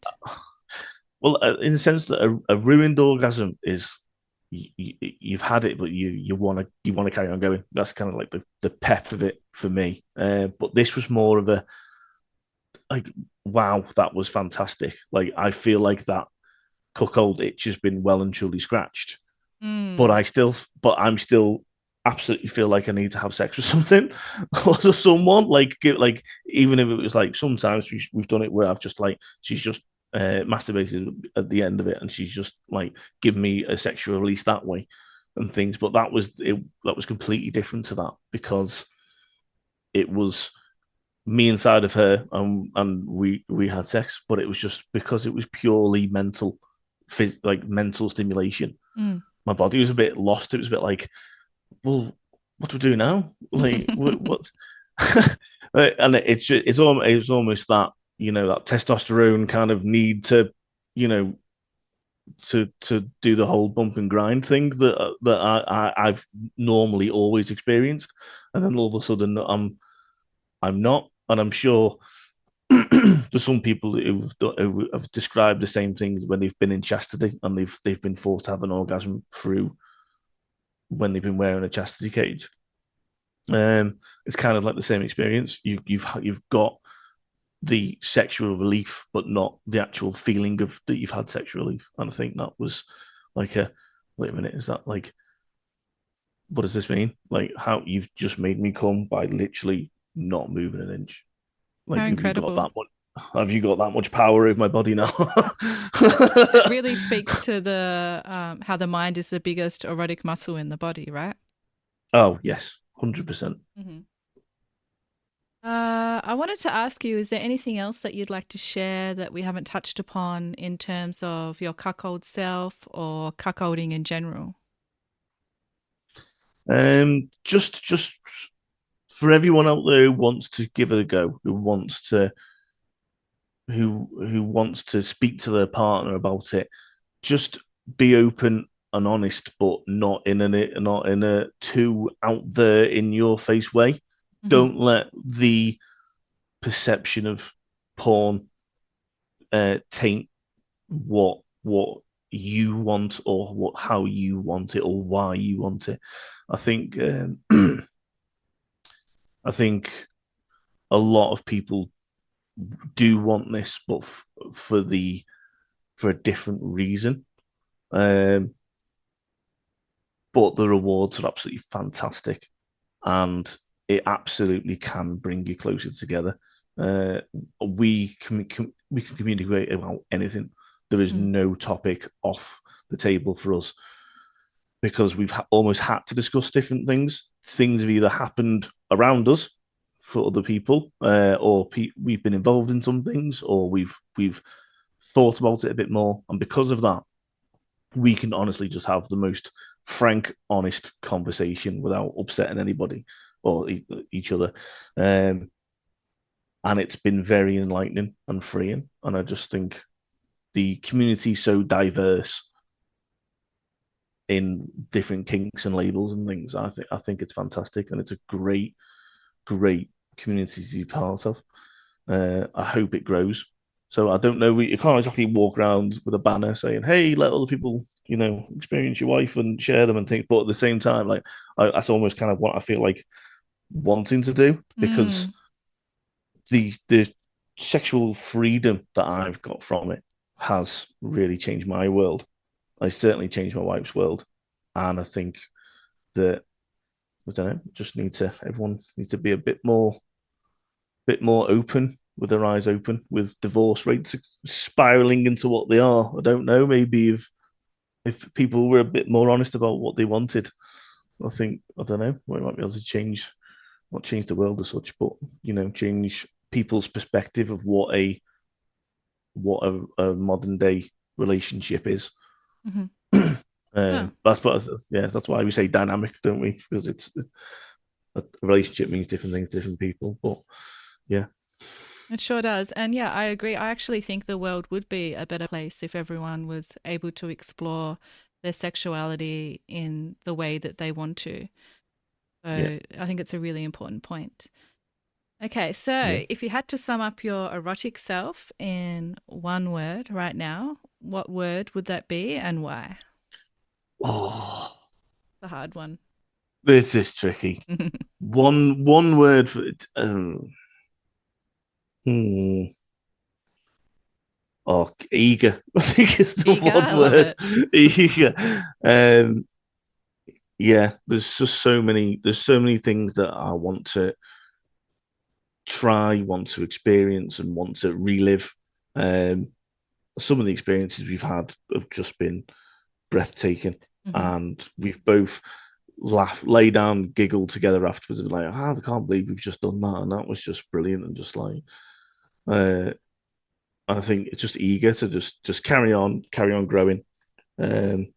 well, in the sense that a ruined orgasm is you've had it, but you want to carry on going. That's kind of like the pep of it for me. But this was more of a like, wow, that was fantastic. Like I feel like that cuckold itch has been well and truly scratched. But Mm. I'm still absolutely feel like I need to have sex with something or someone like even if it was like sometimes we've done it where I've just like she's just masturbated at the end of it and she's just like given me a sexual release that way and things. But that was completely different to that because it was me inside of her and we had sex, but it was just because it was purely like mental stimulation. Mm. My body was a bit lost. It was a bit like, well, what do we do now? Like, what? And it's almost that that testosterone kind of need to you know to do the whole bump and grind thing that I've normally always experienced, and then all of a sudden I'm not, and I'm sure there's some people who've described the same things when they've been in chastity and they've been forced to have an orgasm through when they've been wearing a chastity cage. It's kind of like the same experience. You've got the sexual relief, but not the actual feeling of that you've had sexual relief. And I think that was like a wait a minute, is that like what does this mean? Like how you've just made me come by literally not moving an inch. How Like incredible. have you got that much power over my body now? It really speaks to the how the mind is the biggest erotic muscle in the body, right? Oh yes, 100%. Hmm. I wanted to ask you, is there anything else that you'd like to share that we haven't touched upon in terms of your cuckold self or cuckolding in general? Just for everyone out there who wants to give it a go, who wants to speak to their partner about it, just be open and honest, but not in a too out there in your face way. Hmm. Don't let the perception of porn taint what you want or what how you want it or why you want it. I think I think a lot of people do want this, but for a different reason. Um, but the rewards are absolutely fantastic, and it absolutely can bring you closer together. Uh, we can communicate about anything. There is no topic off the table for us because we've almost had to discuss different things. Things have either happened around us for other people, or we've been involved in some things, or we've thought about it a bit more, and because of that, we can honestly just have the most frank, honest conversation without upsetting anybody or each other. And it's been very enlightening and freeing. And I just think the community is so diverse in different kinks and labels and things. I think it's fantastic, and it's a great community to be part of. I hope it grows. So I don't know. You can't exactly walk around with a banner saying, "Hey, let other people, experience your wife and share them and things." But at the same time, like that's almost kind of what I feel like wanting to do, because the sexual freedom that I've got from it has really changed my world. I certainly changed my wife's world, and I think that I don't know. Everyone needs to be a bit more open, with their eyes open, with divorce rates spiraling into what they are. I don't know. Maybe if people were a bit more honest about what they wanted, I don't know. We might be able to not change the world as such, but change people's perspective of what a modern day relationship is. That's why we say dynamic, don't we? Because a relationship means different things to different people. But yeah. It sure does. And yeah, I agree. I actually think the world would be a better place if everyone was able to explore their sexuality in the way that they want to. So I think it's a really important point. Okay, so if you had to sum up your erotic self in one word right now, what word would that be and why? Oh, The hard one. This is tricky. One word for it. Oh, eager. I think it's the Eager, one I love word. it. Eager. There's just so many. There's so many things that I want to try, want to experience, and want to relive. Some of the experiences we've had have just been breathtaking, and we've both laughed, lay down, giggled together afterwards, and like, I can't believe we've just done that, and that was just brilliant, and just like, I think it's just eager to just carry on growing, but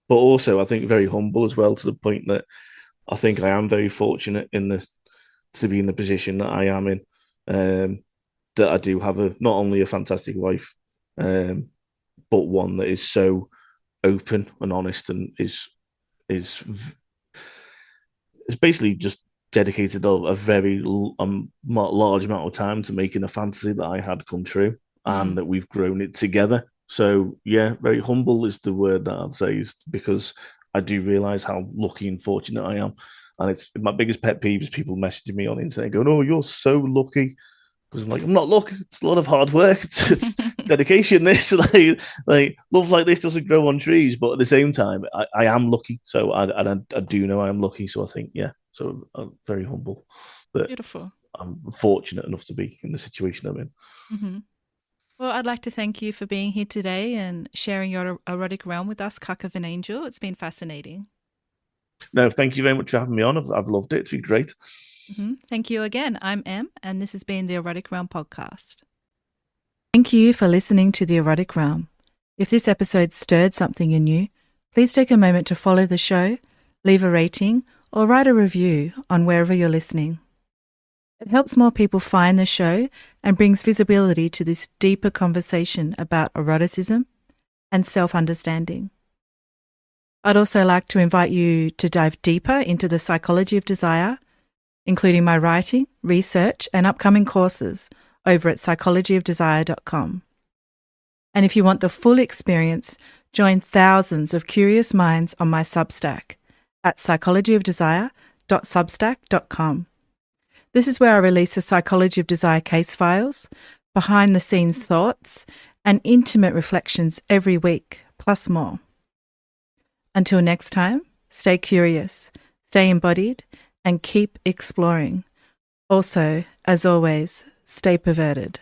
also I think very humble as well, to the point that I think I am very fortunate to be in the position that I am in, that I do have not only a fantastic wife, but one that is so open and honest, and is basically just dedicated a very large amount of time to making a fantasy that I had come true, and that we've grown it together. So yeah, very humble is the word that I'd say, is because I do realize how lucky and fortunate I am. And it's my biggest pet peeve is people messaging me on the internet going, "Oh, you're so lucky." Because I'm like, I'm not lucky. It's a lot of hard work. It's dedication. This like love like this doesn't grow on trees. But at the same time, I am lucky. So I do know I am lucky. So I think So I'm very humble. But Beautiful. I'm fortunate enough to be in the situation I'm in. Well, I'd like to thank you for being here today and sharing your erotic realm with us, CuckofanAngel. It's been fascinating. No, thank you very much for having me on. I've loved it. It's been great. Thank you again. I'm Em, and this has been the Erotic Realm podcast. Thank you for listening to the Erotic Realm. If this episode stirred something in you, please take a moment to follow the show, leave a rating, or write a review on wherever you're listening. It helps more people find the show and brings visibility to this deeper conversation about eroticism and self-understanding. I'd also like to invite you to dive deeper into the psychology of desire, including my writing, research, and upcoming courses over at psychologyofdesire.com. And if you want the full experience, join thousands of curious minds on my Substack at psychologyofdesire.substack.com. This is where I release the Psychology of Desire case files, behind-the-scenes thoughts, and intimate reflections every week, plus more. Until next time, stay curious, stay embodied, and keep exploring. Also, as always, stay perverted.